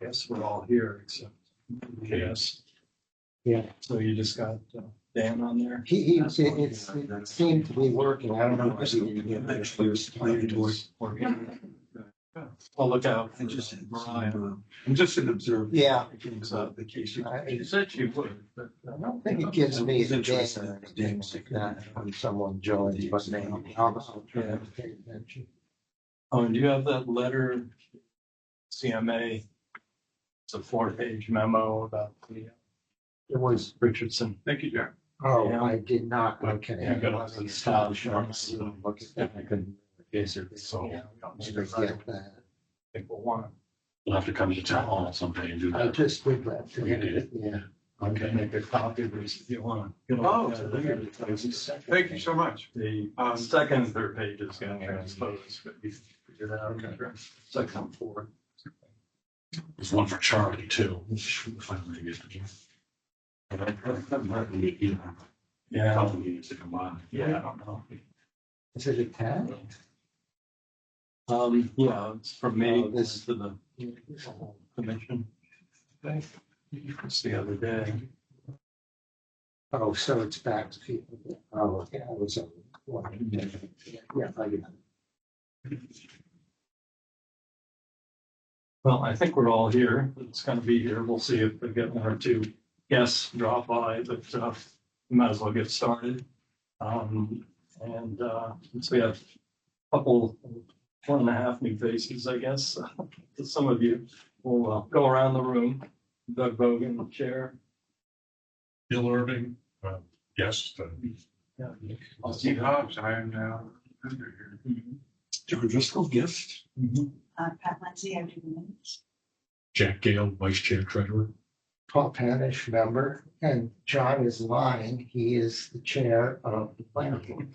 guess we're all here except yes. Yeah. So you just got Dan on there? It seemed to be working. I don't know. Working. Well, look out. I'm just an observer. Yeah. The case. She said she would, but I don't think it gives me a day or anything like that when someone joins, but maybe I'll try to pay attention. oh, and do you have that letter, CMA? It's a 4-page memo about the It was, Richardson. Thank you, Jack. oh, Yeah. I did not. Okay. Yeah, got Let me it. stop showing you. Look at that. I couldn't. Yes, so Yeah, I forget that. people want We'll have to come to town hall someday and do I that. just did that. You did it? Yeah. to make a copy of this if you want. Oh, thank you so much. The second and third page is going to transpose, but you figured it out. Second and fourth. There's one for Charlie too. Finally get to Yeah, couple meetings to come by. yeah, I don't know. Is it a tag? Yeah, it's from me, Oh, this to the whole commission. It's the other day. Oh, so it's back to people. Oh, yeah, I was on one. Yeah, I get it. Well, I think we're all here. It's going to be here. We'll see if we get one or two guests drop by, but we might as well get started. Since we have a couple, 1.5 new faces, I guess, to some of you, we'll go around the room. Doug Bogan, chair. Bill Irving, yes. Yeah. Steve Hobbs, I am now under here. John Driscoll, guest. Pat Lindsay, I do the minutes. Jack Gale, vice chair treasurer. Paul Panish, member, and John is lying. He is the chair of the planning board.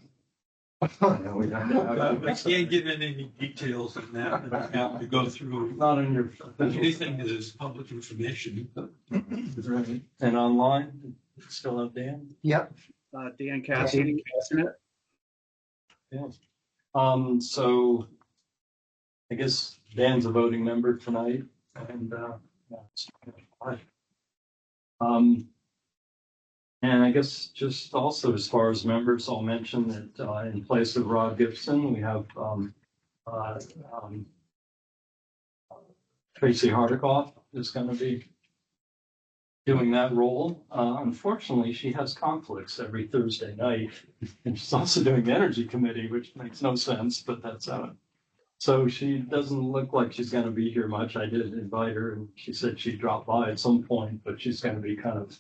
No, we don't have- I can't give in any details on that, but I have to go through Not in your. anything that is public information. Right. And online, still have Dan? Yep. Dan Cassidy. Yeah. So I guess Dan's a voting member tonight and, yeah, it's fine. And I guess just also as far as members, I'll mention that, in place of Rod Gibson, we have, Tracy Hardikoff is going to be doing that role. Unfortunately, she has conflicts every Thursday night, and she's also doing the Energy Committee, which makes no sense, but that's out. So she doesn't look like she's going to be here much. I did invite her, and she said she'd drop by at some point, but she's going to be kind of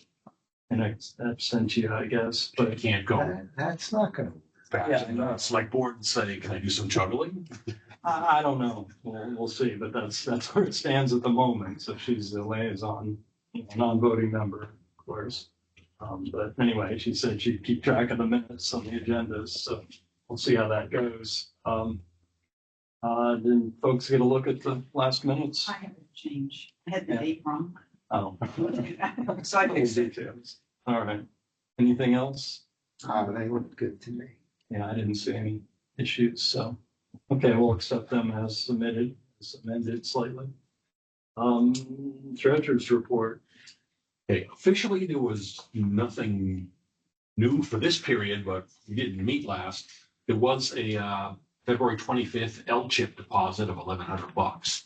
in absentia, I guess. But I But can't go That's not gonna. back Yeah, to I know. the select board and say, can I do some juggling? I don't know. We'll see, but that's where it stands at the moment. So she's the liaison, non-voting member, of course. But anyway, she said she'd keep track of the minutes on the agendas, so we'll see how that goes. Did folks get a look at the last minutes? I have a change. I had the Yeah. date wrong. Oh. So I fixed it. Details. All right. Anything else? They look good to me. Yeah, I didn't see any issues, so, okay, we'll accept them as submitted, as amended slightly. Treasurer's report. Okay, officially, there was nothing new for this period, but we didn't meet last. There was a February 25th L-chip deposit of $1,100.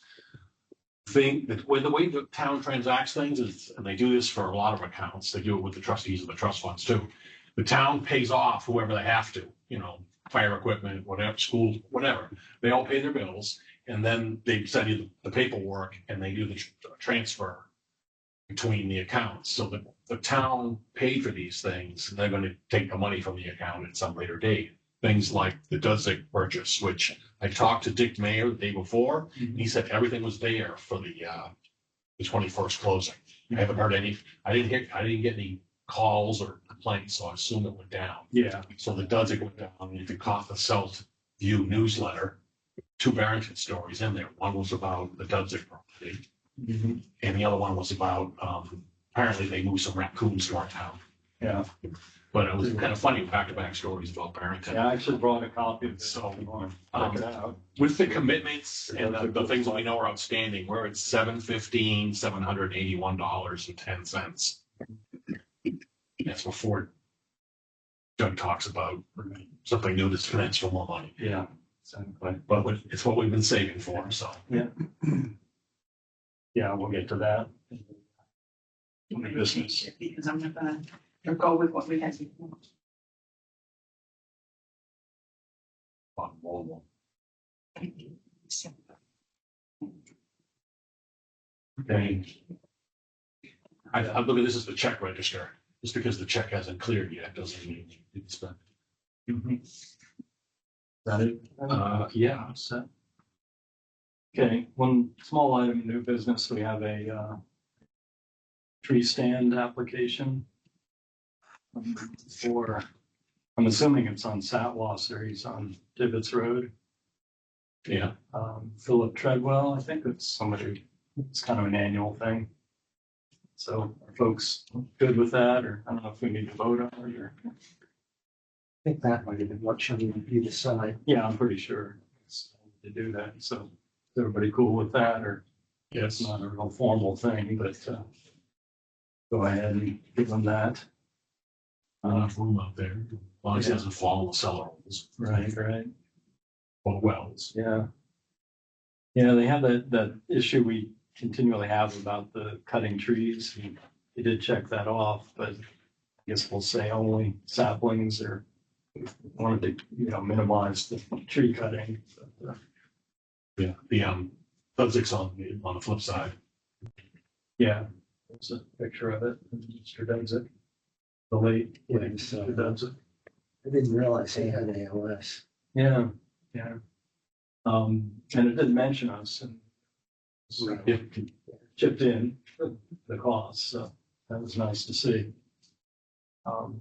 The way the town transacts things is, and they do this for a lot of accounts, they do it with the trustees of the trust funds too. The town pays off whoever they have to, fire equipment, whatever, school, whatever. They all pay their bills, and then they send you the paperwork and they do the transfer between the accounts. So the town paid for these things, and they're going to take the money from the account at some later date. Things like the Dudzik purchase, which I talked to Dick Mayer the day before. And he said everything was there for the 21st closing. I haven't heard any. I didn't get any calls or complaints, so I assume it went down. Yeah. So the Dudzik went down. And if you caught the South View newsletter, 2 Barrington stories in there. One was about the Dudzik property, and the other one was about apparently they moved some raccoons to our town. Yeah. But it was kind of funny, back-to-back stories about Barrington. Yeah, I actually brought a copy of it. So, if you want to check it out. With the commitments and the things that we know are outstanding, we're at $781.10. That's before Doug talks about something new that's transfer more money. Yeah, exactly. But it's what we've been saving for, so. Yeah, we'll get to that. In the business. Because I'm not gonna go with what we had before. On mobile. Okay. I look at this as the check register. Just because the check hasn't cleared yet doesn't mean it's spent. Is that it? Yeah. Set. Okay, one small item, new business, we have a tree stand application for, I'm assuming it's on Satwasser, he's on Tibbetts Road. Yeah. Philip Treadwell, I think it's somebody, it's kind of an annual thing. So are folks good with that, or I don't know if we need to vote on it, or, I think that might have been what should you decide. yeah, I'm pretty sure it's to do that, so is everybody cool with that, or? Yes. It's not a real formal thing, but go ahead and give them that. Enough room out there. As long as it doesn't fall in the cellar holes Right, right. or wells. Yeah. Yeah, they have that issue we continually have about the cutting trees. They did check that off, but I guess we'll say only saplings, or wanted to, minimize the tree cutting. But, Yeah. The subject's on the flip side. yeah, there's a picture of it. Mr. Dudzik, the late Yeah, Mr. Dudzik. I didn't realize he had ALS. Yeah, yeah. And it didn't mention us, and so Yeah. chipped in the cost, so that was nice to see.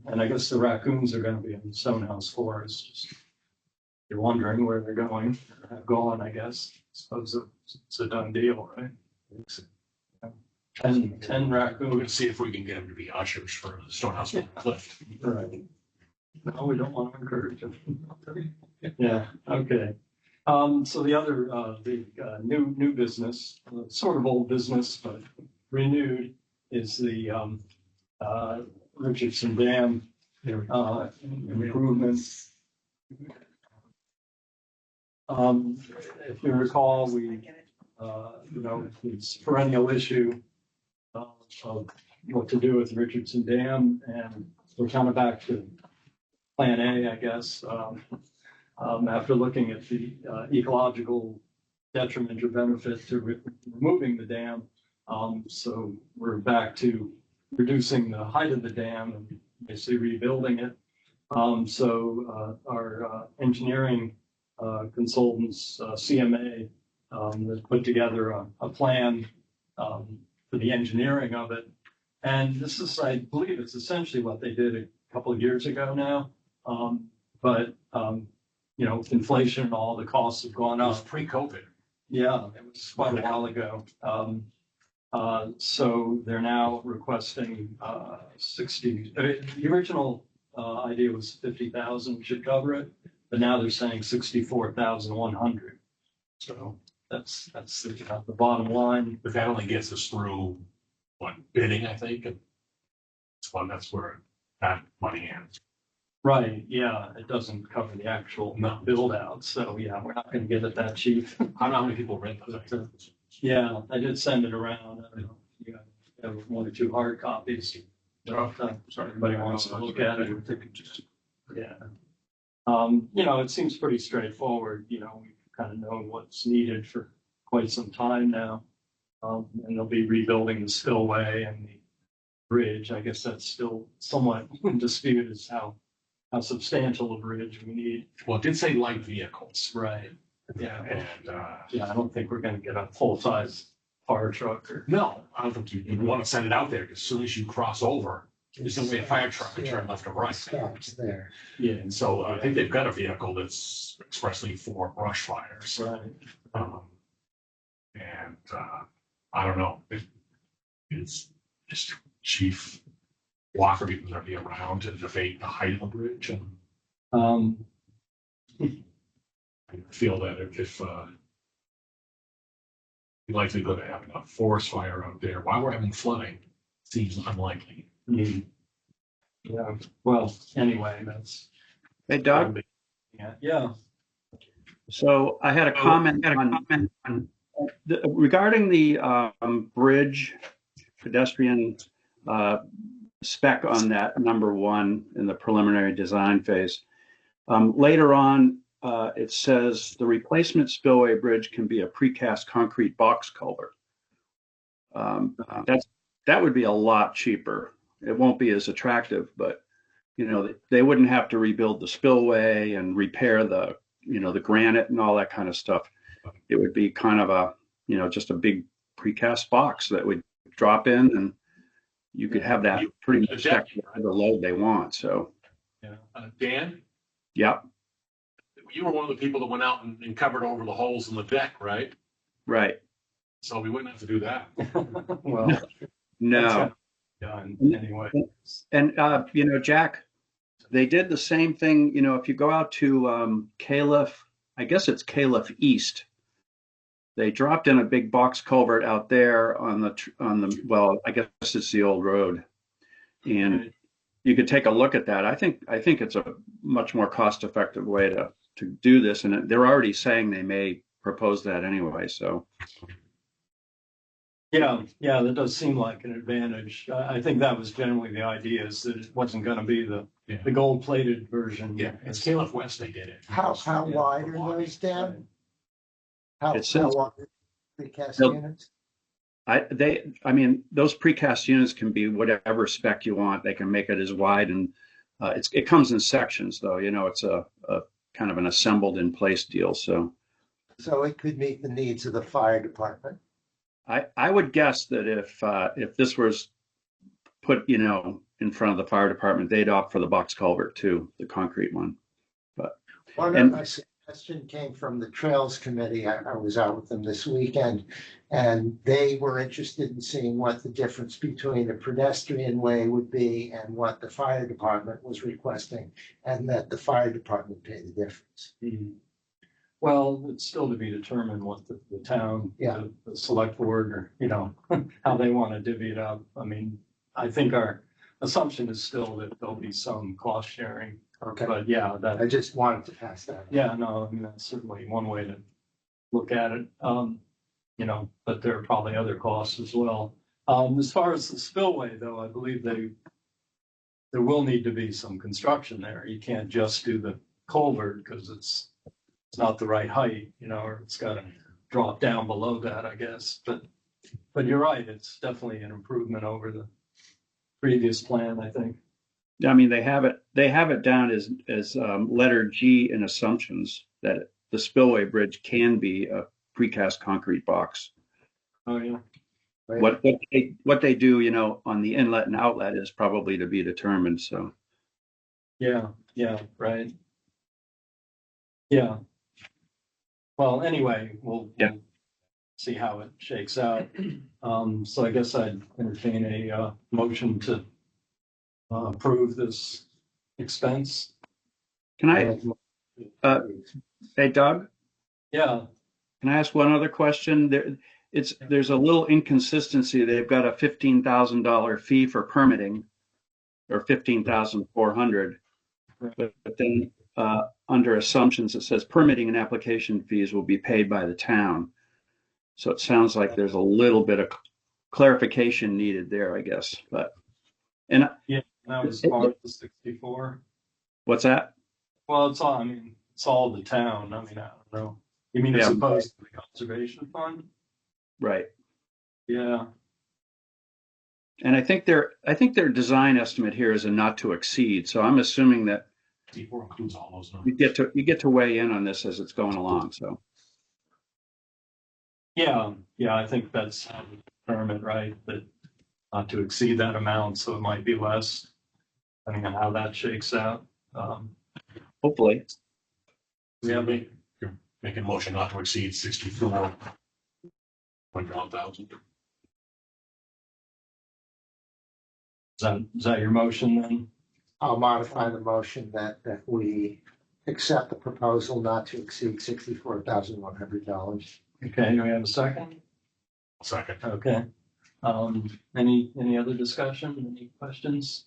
And I guess the raccoons are gonna be in Stonehouse Forest, just, you're wondering where they're going, or have gone, I guess. Suppose it's a done deal, right? 10 We're raccoons. gonna see if we can get them to be ushers for the Stonehouse Lift. Right. No, we don't want to encourage them. Yeah, okay. So the other, new business, sort of old business, but renewed, is the, Richardson Dam, improvements. If you recall, we, it's a perennial issue of what to do with Richardson Dam, and we're kind of back to Plan A, I guess. After looking at the ecological detriment or benefit to removing the dam, so we're back to reducing the height of the dam and basically rebuilding it. So our engineering consultants, CMA, has put together a plan for the engineering of it. And this is, I believe it's essentially what they did a couple of years ago now. But inflation and all the costs have gone It was up. pre-COVID. Yeah, it was quite a while ago. So they're now requesting 60, the original idea was 50,000 should cover it, but now they're saying 64,100. So that's the bottom line. But that only gets us through, bidding, I think, and that's where that money ends. Right, yeah, it doesn't cover the actual build out, so yeah, we're not gonna get it that cheap. I don't know how many people rent the thing. Yeah, I did send it around, I don't know, if you have one or two hard copies. But, Sorry. everybody wants to look at it. Yeah. It seems pretty straightforward, we've kind of known what's needed for quite some time now. And they'll be rebuilding the spillway and the bridge. I guess that's still somewhat in dispute as how substantial a bridge we need. Well, it did say light vehicles. Right. Yeah. And, Yeah, I don't think we're gonna get a full-size fire truck or. no, I don't think you'd want to send it out there, because as soon as you cross over, there's gonna be a fire truck and turn left or right. Stops there. Yeah. And so I think they've got a vehicle that's expressly for brush fires. Right. And I don't know. It's just chief walk for people that be around to debate the height of the bridge? And Um, I feel that if the likelihood of having a forest fire out there while we're having flooding seems unlikely. mm, yeah, well, anyway, that's. Hey, Doug, Yeah, so I had a comment on regarding the bridge pedestrian spec on that number one in the preliminary design phase. Later on, it says the replacement spillway bridge can be a precast concrete box culvert. That would be a lot cheaper. It won't be as attractive, but you know, they wouldn't have to rebuild the spillway and repair the, you know, the granite and all that kind of stuff. It would be kind of a, you know, just a big precast box that would drop in and you could have that pretty much check the load they want. So, yeah. Dan, yep, you were one of the people that went out and covered over the holes in the deck, right? right. So we wouldn't have to do that. Well, that's No. kind of done anyway. And, you know, Jack, they did the same thing, you know, if you go out to Caliph, I guess it's Caliph East. They dropped in a big box culvert out there on the well, I guess it's the old road. And you could take a look at that. I think it's a much more cost-effective way to do this. And they're already saying they may propose that anyway. So Yeah, that does seem like an advantage. I think that was generally the idea, is that it wasn't gonna be the gold-plated version. Yeah, it's Caliph West, they did it. How Yeah. wide are those, Dan? How It says- wide are the cast No. units? I mean, those precast units can be whatever spec you want. They can make it as wide, and it comes in sections, though. You know, it's a kind of an assembled in place deal. So So it could meet the needs of the fire department. I would guess that if this was put, you know, in front of the fire department, they'd opt for the box culvert too, the concrete one. A suggestion came from the Trails Committee. I was out with them this weekend, and they were interested in seeing what the difference between a pedestrian way would be and what the fire department was requesting, and that the fire department pay the difference. Mhm. Well, it's still to be determined what the town, Yeah. the select board, or, you know, how they want to divvy it up. I mean, I think our assumption is still that there'll be some cost sharing, Okay, but yeah, I that, just wanted to pass that on. yeah, no, I mean, that's certainly one way to look at it. You know, but there are probably other costs as well. As far as the spillway, though, I believe there will need to be some construction there. You can't just do the culvert because it's not the right height, you know, or it's got to drop down below that, I guess. But you're right, it's definitely an improvement over the previous plan, I think. I mean, they have it down as letter G in assumptions that the spillway bridge can be a precast concrete box. Oh, yeah. What they do, you know, on the inlet and outlet is probably to be determined. So Yeah, right. Yeah. Well, anyway, we'll see how it shakes out. So I guess I'd entertain a motion to approve this expense. can I, hey Doug, Yeah, can I ask one other question? There's a little inconsistency. They've got a $15,000 fee for permitting, or 15,400, but then under assumptions it says permitting and application fees will be paid by the town. So it sounds like there's a little bit of clarification needed there, I guess. But that was part of the 64. what's that? Well, I mean, it's all the town. I mean, I don't know. You mean as Yeah. opposed to the conservation fund? Right. Yeah, And I think their design estimate here is a not to exceed. So I'm assuming that Before includes all those you numbers. get to weigh in on this as it's going along. So yeah, I think that's how we determine, right, that not to exceed that amount, so it might be less, depending on how that shakes out. hopefully, You're making a motion not to exceed 64. 1,000. Is that your motion then? I'll modify the motion that we accept the proposal not to exceed $64,100. Okay, do we have a second? Second. Okay. Any other discussion, any questions?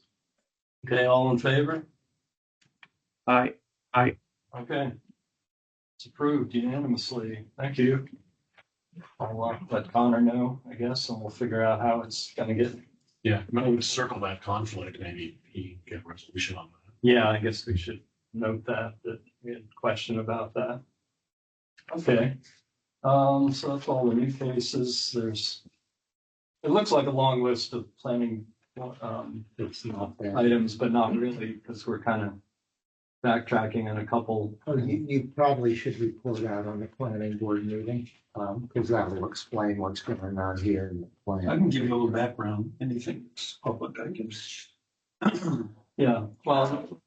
Okay, all in favor? I, Okay. It's approved unanimously. Thank you. I'll let Connor know, I guess, and we'll figure out how it's gonna get. Yeah, maybe circle that conflict, maybe he can get a resolution on that. Yeah, I guess we should note that we had a question about that. Okay. So that's all the new cases. It looks like a long list of planning, It's not there. items, but not really, because we're kind of backtracking on a couple. Oh, you probably should report out on the planning board meeting, because that will explain what's going on here in the I plan. can give you a little background, anything that's public, I can. Yeah, well,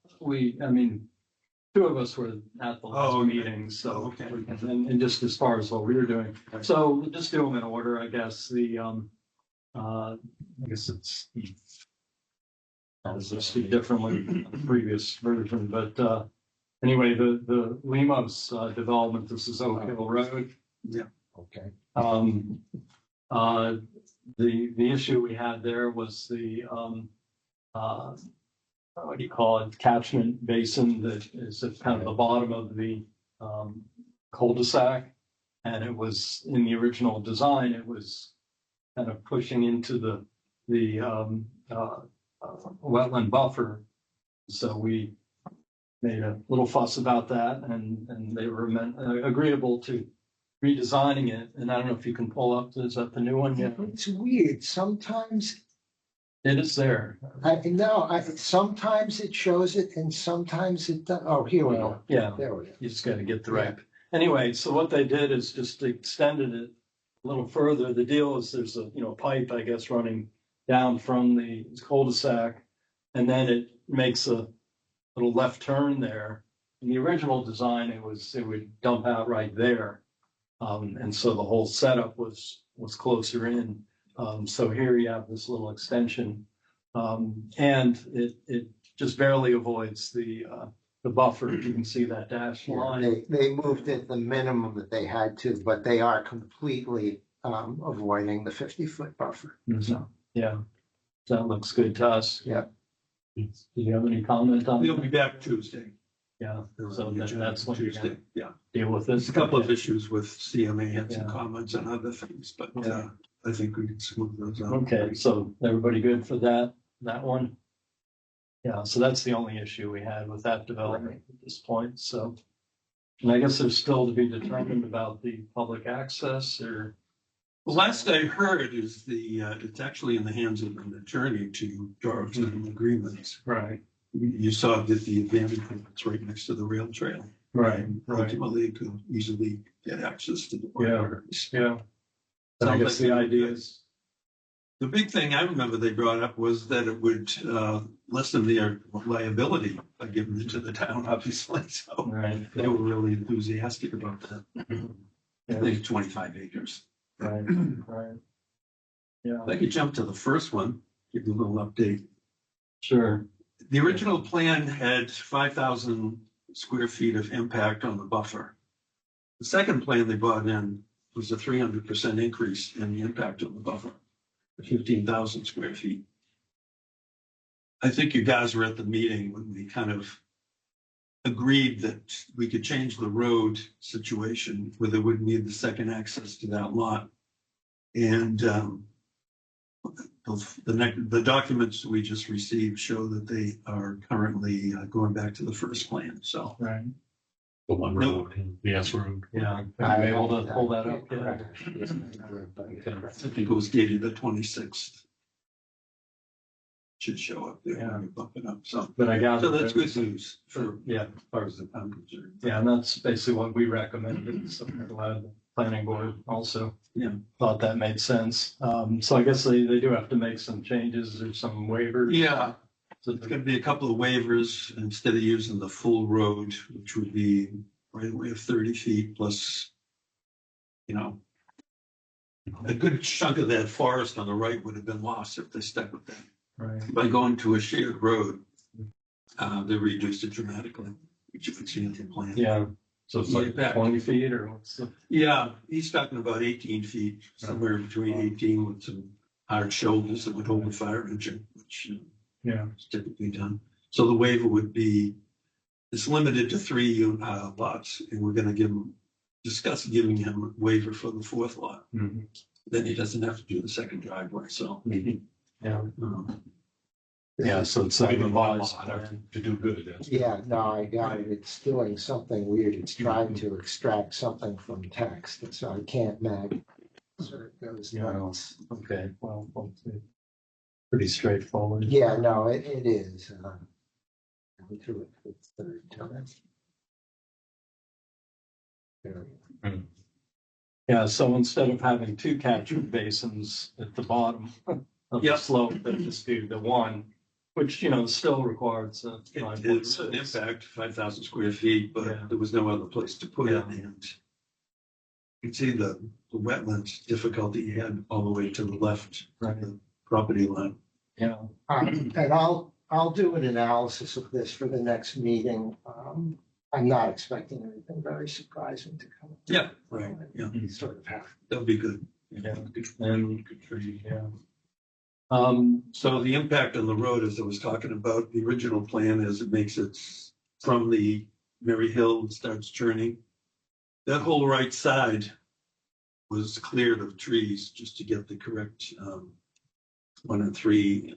two of us were at the last Oh, okay. meeting, so. Okay. And just as far as what we were doing. So we'll just do them in order, I guess. I guess it's. It's listed differently in the previous version, but, anyway, the Limos, development, this is Oak Hill Road. Okay. The issue we had there was what do you call it, catchment basin that is at kind of the bottom of the, cul-de-sac. And it was, in the original design, it was kind of pushing into the wetland buffer. So we made a little fuss about that, and they were agreeable to redesigning it. And I don't know if you can pull up, is that the new one? Yeah, It's weird. Sometimes, it is there. sometimes it shows it and sometimes it doesn't. Oh, here we go. Yeah, There we go. you just gotta get the right. Anyway, so what they did is just extended it a little further. The deal is there's a, pipe, I guess, running down from the cul-de-sac, and then it makes a little left turn there. In the original design, it would dump out right there. And so the whole setup was closer in. So here you have this little extension. And it just barely avoids the buffer. You can see that dashed Yeah, line. they moved it the minimum that they had to, but they are completely avoiding the 50-foot buffer. So, yeah, that looks good to us. Yeah. Do you have any comment on We'll that? be back Tuesday. Yeah, They're so on the agenda that's for when you're Tuesday. gonna Yeah, deal with there's this. a couple of issues with CMA and some Yeah. comments and other things, but Yeah. I think we can smooth those out. Okay, so everybody good for that one? Yeah, so that's the only issue we had with that development at this point, so. And I guess there's still to be determined about the public access or, The last I heard is it's actually in the hands of an attorney to draw up some agreements. right, You saw that the advantage of it's right next to the rail trail. right, And right, ultimately, it could easily get access to the Yeah. libraries. yeah. So I Sounds guess like the a- idea is, The big thing I remember they brought up was that it would lessen their liability by giving it to the town, obviously. So right, they were really enthusiastic about that. I yeah, think 25 acres. right, right. Yeah, I could jump to the first one, give you a little update. sure, The original plan had 5,000 square feet of impact on the buffer. The second plan they brought in was a 300% increase in the impact on the buffer, 15,000 square feet. I think you guys were at the meeting when we kind of agreed that we could change the road situation where they wouldn't need the second access to that lot. And the documents we just received show that they are currently going back to the first plan, so. right, The one Nope. road, the S road. yeah. Are you able to pull that up? Yeah. Correct. I think it was dated the 26th. Should show up there when we bump it up, so. But I got. So that's good news for, Yeah, as far as the I'm concerned. yeah, and that's basically what we recommended, so we're glad the planning board also. Yeah. Thought that made sense. So I guess they do have to make some changes or some waivers. Yeah, So it's gonna be a couple of waivers instead of using the full road, which would be right away of 30 feet plus, a good chunk of that forest on the right would have been lost if they stuck with that. Right. By going to a shared road, they reduced it dramatically, which you could see in the plan. Yeah, So it's Yeah, like, back. 20 feet or what's the? Yeah, he's talking about 18 feet, somewhere between 18 with some hard shoulders that would hold a fire engine, which Yeah. is typically done. So the waiver would be, it's limited to 3 lots, and we're gonna discuss giving him a waiver for the 4th lot. Mhm. Then he doesn't have to do the second driveway, so. Yeah, um, yeah, so it's a maybe one revised lot plan. to do good. That's Yeah, no, I got it. It's doing something weird. It's trying to extract something from text, and so I can't mag. So it goes Yeah. nuts. Okay, well, pretty straightforward. Yeah, no, it is. Going through it for the third time. There. Yeah, so instead of having 2 catchment basins at the bottom of the Yep. slope, they just do the one, which, still requires a It's an 9.6. impact, 5,000 square feet, Yeah. but there was no other place to put it, Yeah. and you can see the wetlands difficulty you had all the way to the left Right. of the property line. Yeah, And I'll do an analysis of this for the next meeting. I'm not expecting anything very surprising to come. Yeah, right, yeah. You sort of have. That'll be good. yeah, and, Good for you. yeah. So the impact on the road, as I was talking about, the original plan is it makes it from the Mary Hill and starts turning. That whole right side was cleared of trees just to get the correct 1 and 3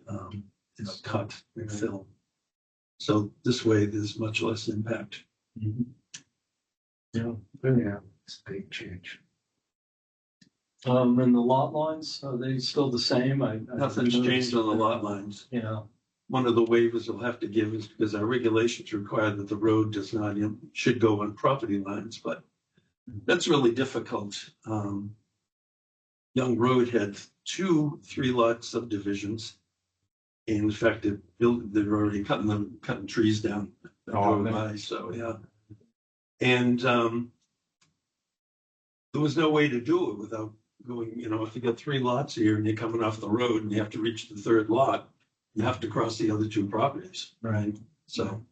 cut and fill. So this way, there's much less impact. Mhm. Yeah, Yeah, it's a big change. and the lot lines, are they still the same? I Nothing's changed on the lot lines. Yeah, One of the waivers we'll have to give is because our regulations require that the road does not, should go on property lines, but that's really difficult. Young Road had 2 3-lot subdivisions. And in fact, they're already cutting trees down. I drove by, so yeah. And there was no way to do it without going, if you got 3 lots here and you're coming off the road and you have to reach the 3rd lot, you have to cross the other 2 properties. right. So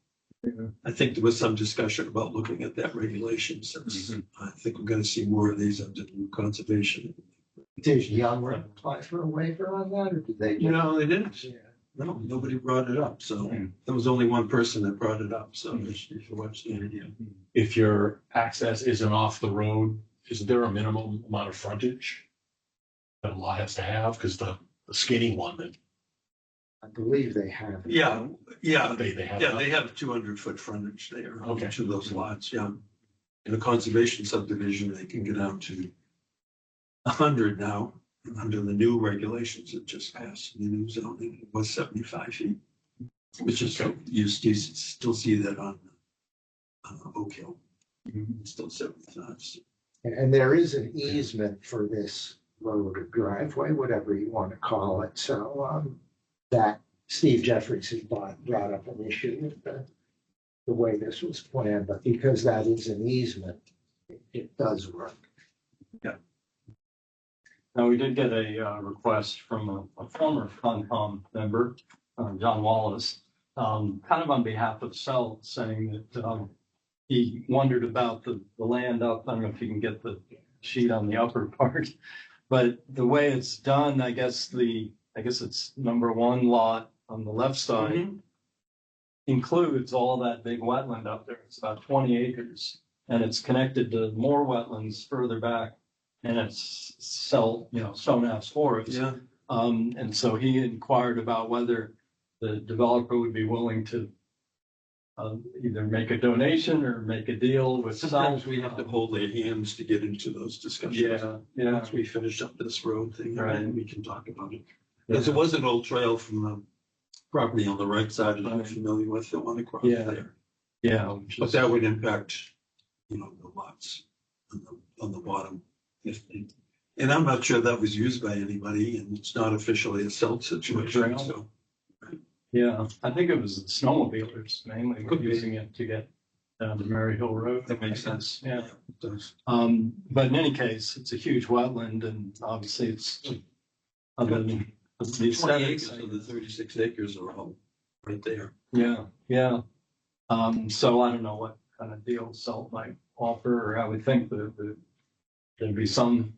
Yeah. I think there was some discussion about looking at that regulation since I think we're going to see more of these under the new conservation. Did Young apply for a waiver on that, or did they? They didn't. Yeah. No, nobody brought it up. So there was only one person that brought it up. So if you watch the interview. if your access isn't off the road, is there a minimum amount of frontage that a lot has to have? Because the skinny one that I believe they have. Yeah. they have. Yeah, they have a 200-foot frontage there on Okay. each of those lots, yeah. In a conservation subdivision, they can get down to 100 now, under the new regulations that just passed, the new zoning, it was 75 feet. Which is, you still see that on Oak Hill, it's still 75. And there is an easement for this road or driveway, whatever you want to call it. So that Steve Jeffries has brought up an issue with the way this was planned, but because that is an easement, it does work. Now, we did get a request from a former Concom member, John Wallace, kind of on behalf of Cell, saying that he wondered about the land up. I don't know if you can get the sheet on the upper part, but the way it's done, I guess it's number 1 lot on the left side includes all that big wetland up there. It's about 20 acres, and it's connected to more wetlands further back. And it's Stonehouse Forest. Yeah, And so he inquired about whether the developer would be willing to either make a donation or make a deal with sometimes South. we have to hold their hands to get into those discussions. Yeah. Once we finish up this road thing, Right. then we can talk about it. Because it was an old trail from the property on the right side that I'm familiar with, the one across Yeah. there. Yeah. But that would impact, the lots on the bottom. And I'm not sure that was used by anybody, and it's not officially a cell situation, Trail. so. Yeah, I think it was the snowmobilers mainly were Could be. using it to get down to Mary Hill Road. That makes I guess. sense. Yeah. It does. But in any case, it's a huge wetland, and obviously it's other than The 20 aesthetics, acres of the 36 acres are all right there. yeah, yeah. So I don't know what kind of deal Salt might offer, or I would think that there'd be some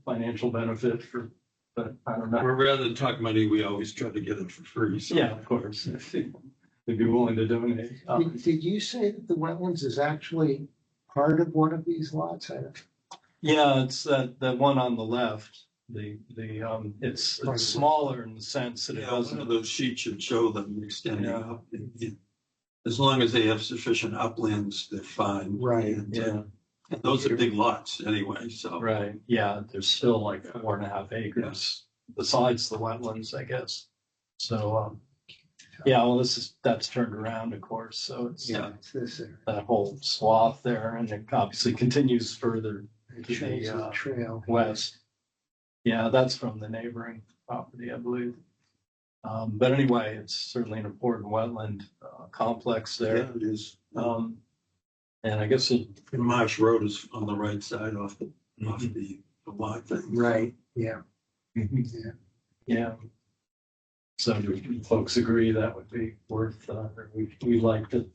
financial benefit for, but I don't know. Or rather than talk money, we always try to get it for free. So. Yeah, of course, if they'd be willing to donate. Did you say that the wetlands is actually part of one of these lots? Yeah, it's that one on the left. It's Right. smaller in the sense that it Yeah, one of doesn't. those sheets should show them extending Yeah. up. As long as they have sufficient uplands, they're fine. Right. And, Yeah, and those are big lots anyway, so. right. Yeah, there's still like 4.5 acres besides the wetlands, I guess. So, yeah, well, that's turned around, of course. So it's Yeah. It's this area. that whole swath there, and it obviously continues further It to shows the the trail. west. Yeah, that's from the neighboring property, I believe. But anyway, it's certainly an important wetland complex Yeah, there. it is. And I guess it, And Marsh Road is on the right side off the lot thing. Right, yeah. yeah. So do folks agree that would be worth, we'd like to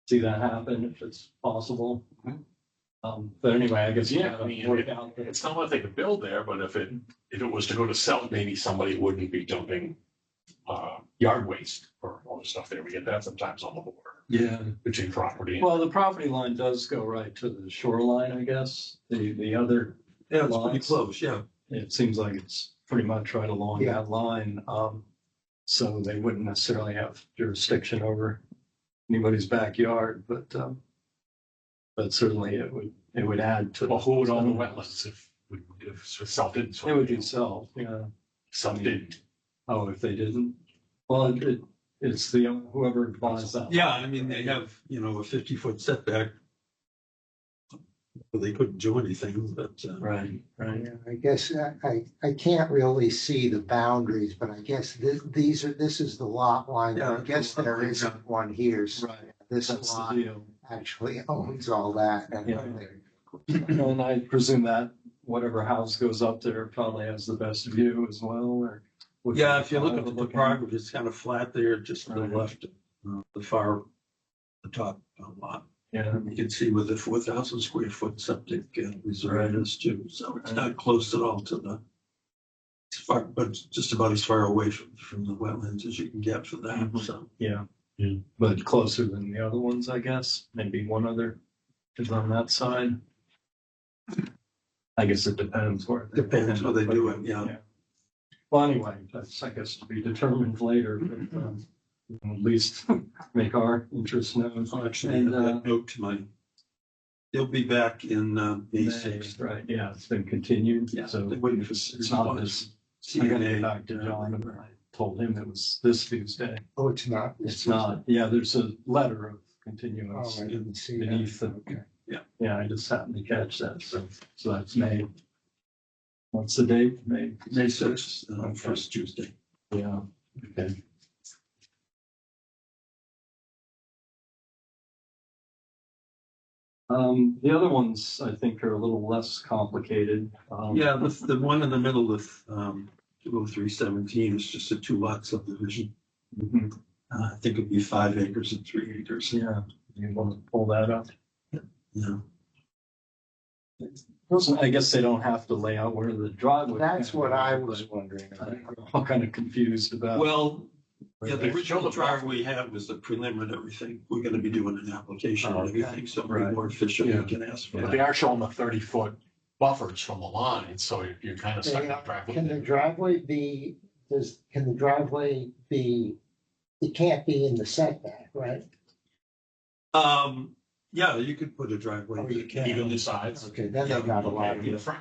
see that happen if it's possible. But anyway, I guess. Yeah, I mean, work out the- it's not like they could build there, but if it was to go to sell, maybe somebody wouldn't be dumping yard waste or all the stuff there. We get that sometimes on the border Yeah. between property. Well, the property line does go right to the shoreline, I guess. The other, Yeah, it's pretty Lots. close, yeah. it seems like it's pretty much right along Yeah. that line. So they wouldn't necessarily have jurisdiction over anybody's backyard, but certainly it would add to. Well, who would own the wetlands if self didn't? It would be self, yeah. Self didn't. Oh, if they didn't? Well, it's the, whoever buys that. Yeah, I mean, they have, a 50-foot setback. But they couldn't do anything, but. Right, right. Yeah, I guess I can't really see the boundaries, but I guess this is the lot line. Yeah, I guess there yeah. isn't one here. So Right, this that's the lot deal. actually owns all that. Yeah. And I presume that whatever house goes up there probably has the best view as well, or. Yeah, if you look at the Looking- topography, it's kind of flat there, just to the Right. left, the top lot. Yeah, You can see with the 4,000 square foot septic reserve is too, so it's not close at all to it's far, but it's just about as far away from the wetlands as you can get for that, Mhm. so. yeah. Yeah. But closer than the other ones, I guess. Maybe one other is on that side. I guess it depends where. Depends where they do it, yeah. Well, anyway, that's, I guess, to be determined later, but at least make our interest known. Actually, And, that note to they'll be back in May May, 6th. right, yeah, it's been continued, Yeah, so they're waiting for it's not this. I gotta get back to John, and I told him it was this Tuesday. Oh, it's not. It's not, yeah, there's a letter of Oh, continuance I didn't see that. beneath the, Okay. yeah, I just happened to catch that, so that's May. What's the date? May? May 6th, Okay. first Tuesday. Yeah, okay. The other ones, I think, are a little less complicated. Yeah, the one in the middle with 20317 is just a 2-lot subdivision. Mhm. I think it'd be 5 acres and 3 acres. Yeah, you want to pull that up? Yeah. I guess they don't have to lay out where the driveway. That's what I was wondering. I'm all kind of confused about. Well, yeah, the They show original the drive we had was the preliminary thing. We're gonna be doing an application Oh, and okay. everything, so it'll Right. be more efficient. Yeah. We can ask for But they that. are showing the 30-foot buffers from the line, so you're kind of stuck in that Can the driveway. driveway be, can the driveway be, it can't be in the setback, right? Yeah, you could put a driveway. Oh, you can. Even the sides. Okay, then they got a lot In the of, front.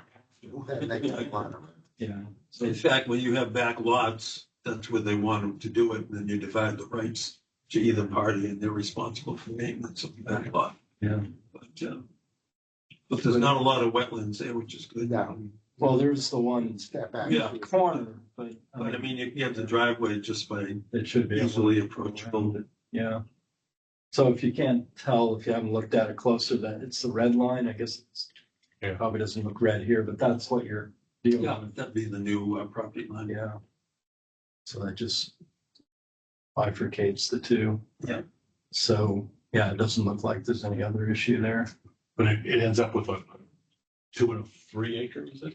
then they got a lot of. Yeah, so In fact, when you have back lots, that's where they want them to do it, and then you divide the rights to either party, and they're responsible for maintenance of the back lot. yeah. But there's not a lot of wetlands there, which is good. No. Well, there's the one Step back. Yeah. corner, but But I mean, you get the driveway just by it should be able to easily go approachable. around it. Yeah. So if you can't tell, if you haven't looked at it closer, that it's the red line, I guess it's, Yeah. it probably doesn't look red here, but that's what you're deal Yeah, with. that'd be the new property line. Yeah. So that just bifurcates the two. Yeah. So, yeah, it doesn't look like there's any other issue there. But it ends up with a 2 and 3 acre, is it?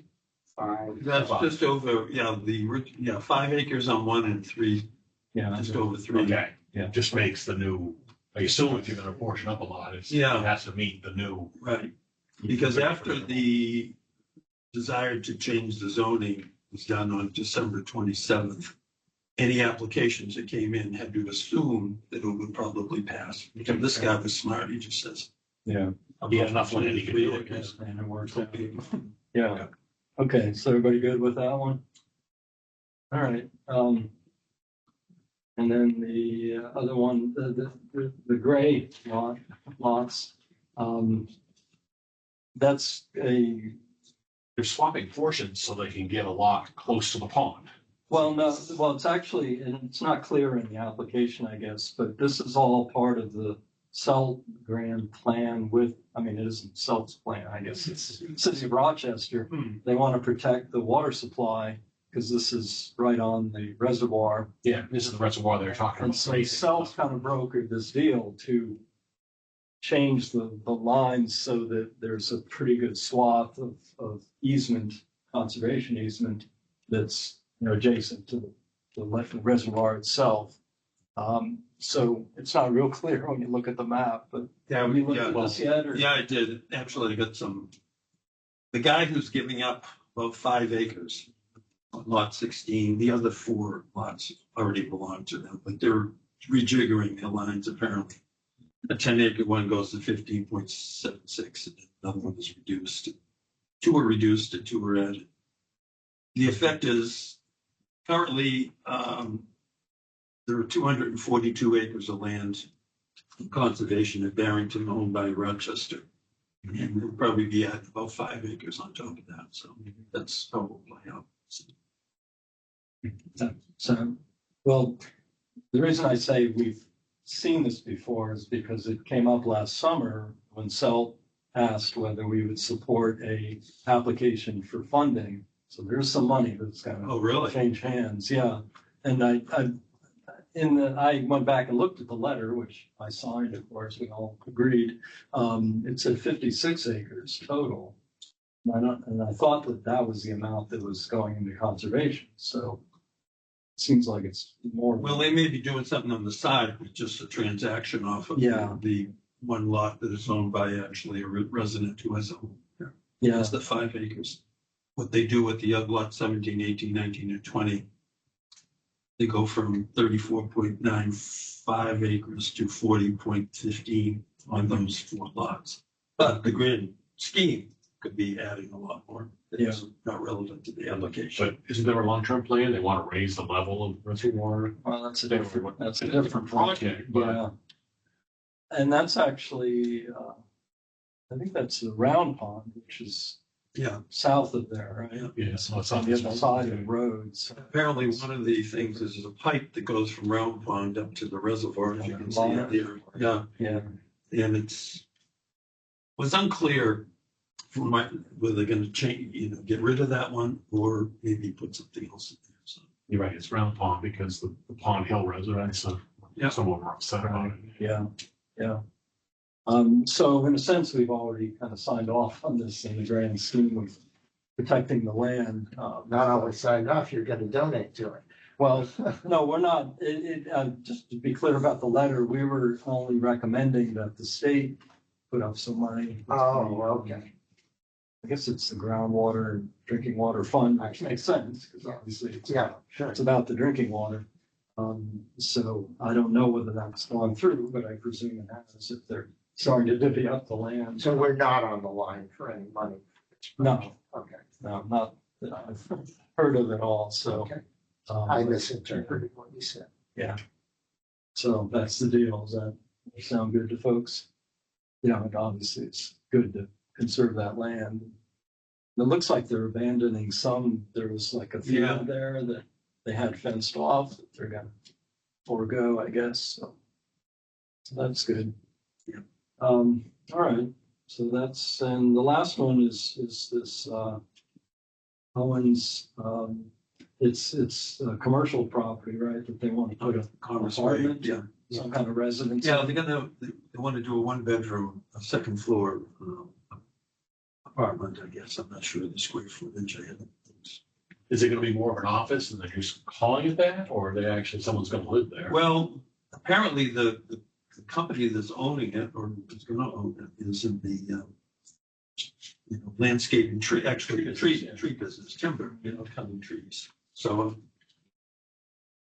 That's just over, 5 acres on one and 3, Yeah. just over 3. Okay, Yeah. just makes the new, I assume if you're gonna portion up a lot, it Yeah. has to meet the new. Right, because after the desire to change the zoning was done on December 27th, any applications that came in had to assume that it would probably pass. And this guy was smart, he just says. Yeah. He had enough land, he could do it. acres. And it works out. Yeah. Okay, so everybody good with that one? All right, and then the other one, the gray lots, that's a, They're swapping portions so they can get a lot close to the pond. well, no, well, it's actually, and it's not clear in the application, I guess, but this is all part of the Celt Grand plan with, I mean, it isn't Celt's plan, I guess, it's City of Rochester. They want to protect the water supply because this is right on the reservoir. Yeah, this is the reservoir they're talking And about. so Celt kind of brokered this deal to change the lines so that there's a pretty good swath of easement, conservation easement that's, adjacent to the reservoir itself. So it's not real clear when you look at the map, but Yeah, have you looked at this yet? Or? Yeah, I did. Actually, I got some, the guy who's giving up about 5 acres on lot 16, the other 4 lots already belong to them, but they're rejiggering their lines apparently. A 10-acre one goes to 15.76, and another one is reduced. 2 are reduced and 2 are added. The effect is currently there are 242 acres of land in conservation at Barrington owned by Rochester. And we'll probably be at about 5 acres on top of that. So that's how we'll play out. So, well, the reason I say we've seen this before is because it came up last summer when Celt asked whether we would support a application for funding. So there's some money that's going Oh, to really? change hands. Yeah. And I went back and looked at the letter, which I signed, of course, we all agreed. It said 56 acres total. And I thought that was the amount that was going into conservation. So it seems like it's more. Well, they may be doing something on the side with just a transaction off of Yeah. the one lot that is owned by actually a resident who has a home. Yeah. That's the 5 acres. What they do with the other lot 17, 18, 19, and 20, they go from 34.95 acres to 40.15 on those 4 lots. But the grand scheme could be adding a lot more. It's not relevant to the application. But isn't there a long-term plan? They want to raise the level of reservoir. Well, that's a different project, but Yeah. And that's actually, I think that's the Round Pond, which is Yeah. south of there, right? yeah, so it's On the other side of the road. So Apparently, one of the things is a pipe that goes from Round Pond up to the reservoir, as you can see up there. Yeah, yeah, and was unclear from whether they're gonna change, get rid of that one or maybe put something else in there, so. you're right, it's Round Pond because the Pond Hill residents, Yeah. some of them are upset about it. yeah, yeah. So in a sense, we've already kind of signed off on this in the grand scheme of protecting the land. Not only signed off, you're gonna donate to it. Well, no, we're not. Just to be clear about the letter, we were only recommending that the state put up some money. Oh, okay. I guess it's the groundwater and drinking water fund, which makes sense, because obviously Yeah, sure. it's about the drinking water. So I don't know whether that's gone through, but I presume it has if they're starting to divvy up the land. So we're not on the line for any money. No, Okay, no, not that I've heard of at all, so. okay. I misinterpreted what you said. Yeah. So that's the deal. Does that sound good to folks? Yeah, and obviously it's good to conserve that land. It looks like they're abandoning some, there was like a Yeah. field there that they had fenced off that they're gonna forego, I guess, so. So that's good. Yeah. All right, so and the last one is this, Owens, it's a commercial property, right, that they want to put a Commerce Way, apartment, yeah. some kind of residence. Yeah, they want to do a one bedroom, a second floor apartment, I guess. I'm not sure of the square footage. I haven't. Is it gonna be more of an office and they're just calling it that, or are they actually, someone's gonna live there? Well, apparently the company that's owning it or is going to own it is in the, landscaping tree business, timber, cutting trees. So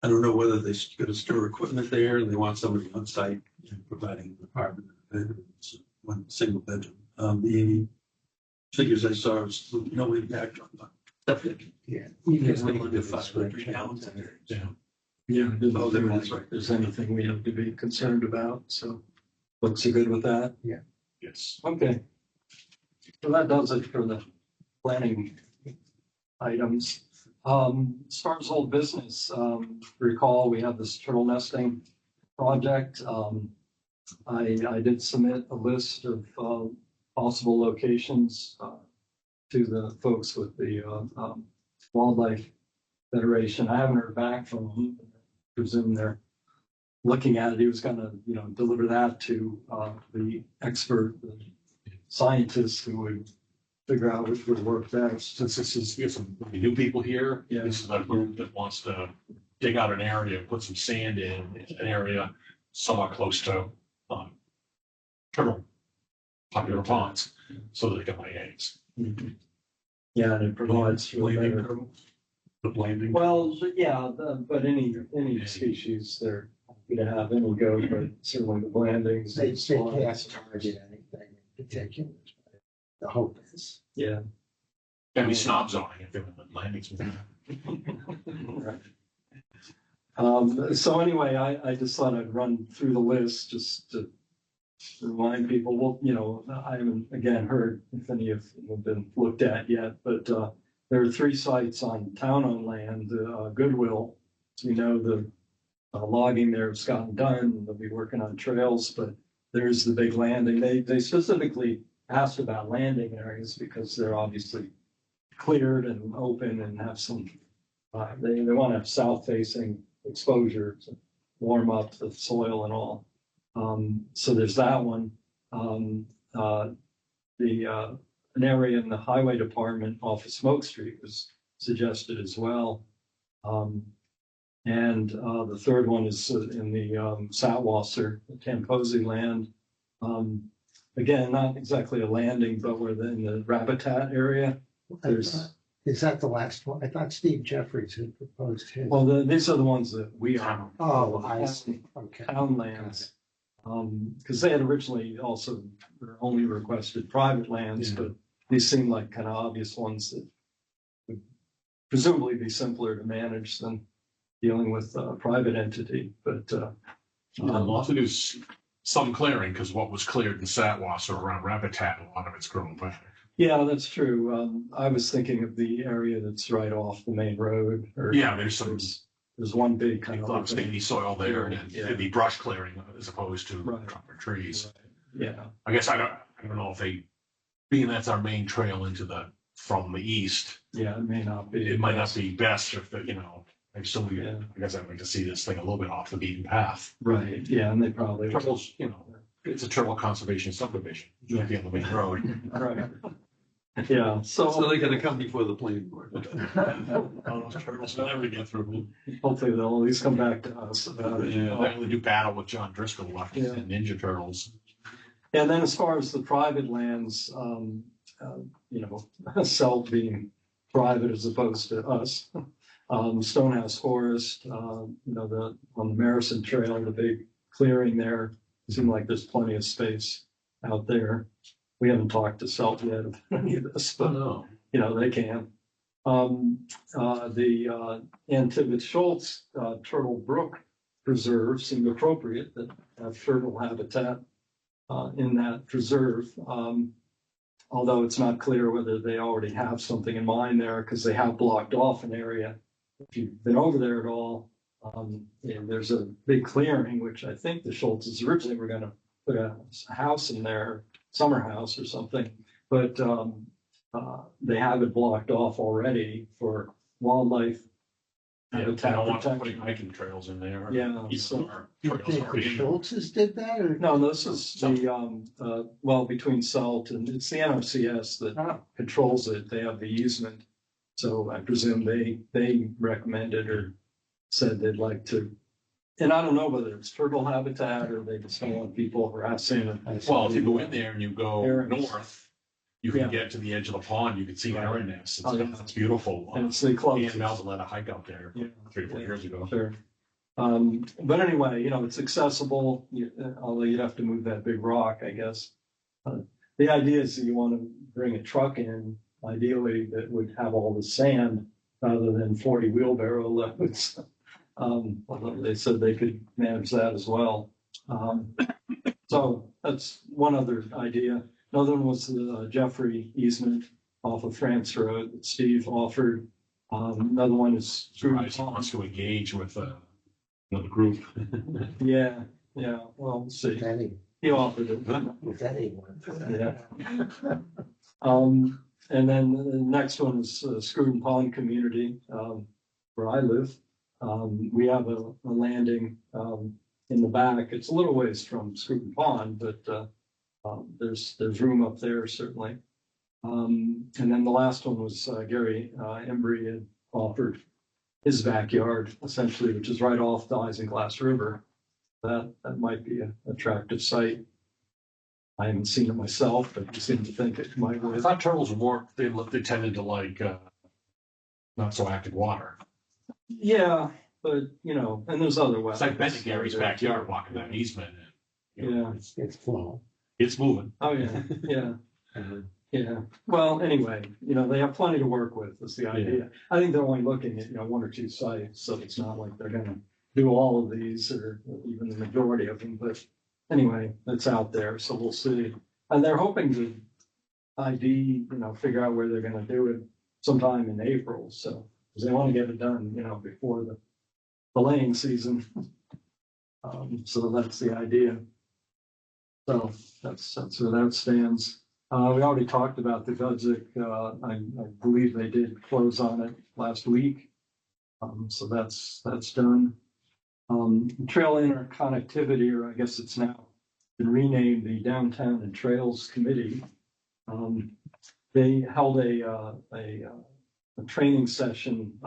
I don't know whether they're going to store equipment there and they want somebody on site providing an apartment, bedrooms, one single bedroom. The figures I saw was no impact on the septic. Yeah. It's going to live 500 gallons a day. Yeah. Yeah, it doesn't Oh, seem that's like right. there's anything we have to be concerned about, so folks are good with that. Yes. Okay. So that does it for the planning items. As far as old business, recall we have this turtle nesting project. I did submit a list of possible locations to the folks with the Wildlife Federation. I haven't heard back from them. I presume they're looking at it. He was gonna, deliver that to the expert, the scientists who would figure out which would work best. Since this is, we have some new people here, Yeah. this is a group that wants to dig out an area, put some sand in an area somewhat close to turtle popular ponds, so that they can lay eggs. Yeah, and it provides for better. The landing. Well, yeah, but any species, they're happy to have any go, but certainly the blandings. They can't target anything in particular. The hope is. Yeah. Can be snob zoning if they're in the landings. Right. So anyway, I just thought I'd run through the list just to remind people, well, I haven't, again, heard if any of them have been looked at yet, but there are 3 sites on town-owned land, Goodwill. As we know, the logging there has gotten done, they'll be working on trails, but there's the big landing. They specifically asked about landing areas because they're obviously cleared and open and have some, they want to have south-facing exposure to warm up the soil and all. So there's that one. An area in the highway department off of Smoke Street was suggested as well. And the third one is in the Satwasser, the Tamposi land. Again, not exactly a landing, but we're in the Rabitat area. There's, Is that the last one? I thought Steve Jeffries had proposed his. well, these are the ones that we are. Oh, I see. Okay. Town lands. Because they had originally also only requested private lands, but these seem like kind of obvious ones that would presumably be simpler to manage than dealing with a private entity. But We'll also do some clearing, because what was cleared in Satwasser around Rabitat, a lot of it's grown back. yeah, that's true. I was thinking of the area that's right off the main road. Or Yeah, there's some there's one big kind lot of of stony soil there, and Yeah. it'd be brush clearing as opposed to Right. proper trees. Yeah, I guess I don't know if they, being that's our main trail from the east, yeah, it may not be. it might not be best if I Yeah. guess I'd like to see this thing a little bit off the beaten path. Right, yeah, and they probably. Turtles, it's a turtle conservation subdivision, Yeah. be on the main road. Right. Yeah, So so they're going to come before the planning board. All those turtles will never get through. hopefully they'll at least come back to us about it. Yeah, they only do battle with John Driscoll left Yeah. and Ninja Turtles. And then as far as the private lands, Selt being private as opposed to us. Stonehouse Forest, on the Marison Trail, the big clearing there, seemed like there's plenty of space out there. We haven't talked to Selt yet of any of this, but no. they can. The Antivit Schultz Turtle Brook Preserve seemed appropriate that have turtle habitat in that preserve. Although it's not clear whether they already have something in mind there because they have blocked off an area. If you've been over there at all, there's a big clearing, which I think the Schultzes originally were going to put a house in there, summer house or something. But they have it blocked off already for wildlife. Yeah, I habitat don't want to put protection. hiking trails in there. Yeah, Even so- our You trails think are the being- Schultzes did that or? No, this is the, well, between Salt and it's the NOCS that Oh, controls it. They have the easement. So I presume they recommended or said they'd like to. And I don't know whether it's turtle habitat or they just don't want people harassing it. Well, if you go in there and you go Herons. north, you can Yeah. get to the edge of the pond, you can see Right. heron nests. Oh, yeah. It's beautiful. And it's the Ian closest. Melvin led a hike out there Yeah. 3 or 4 years ago. Sure. But anyway, it's accessible, although you'd have to move that big rock, I guess. The idea is that you want to bring a truck in, ideally that would have all the sand rather than 40 wheelbarrow loads. Although they said they could manage that as well. So that's one other idea. Another one was the Jeffrey easement off of France Road that Steve offered. Another one is through. Surprised he wants to engage with another group. Yeah, well, we'll see. with any, He offered it. with anyone. Yeah. And then the next one is Screwton Pond Community, where I live. We have a landing, in the back. It's a little ways from Screwton Pond, but, there's room up there certainly. And then the last one was, Gary, Embry had offered his backyard essentially, which is right off the Isinglass River. That might be an attractive site. I haven't seen it myself, but I seem to think it might I work. thought turtles were more, they tended to like, not so active water. Yeah, but and there's other It's wetlands. like Ben and Gary's backyard walking that easement. And, Yeah. It's flow. It's moving. Oh, yeah, yeah. Well, anyway, they have plenty to work with, is the idea. I think they're only looking at, 1 or 2 sites, so it's not like they're gonna do all of these or even the majority of them, but anyway, it's out there, so we'll see. And they're hoping to figure out where they're gonna do it sometime in April, so, because they want to get it done, before the laying season. So that's the idea. So that's where that stands. We already talked about the Gudzik. I believe they did close on it last week. So that's done. Trail interconnectivity, or I guess it's now been renamed the Downtown and Trails Committee. They held a training session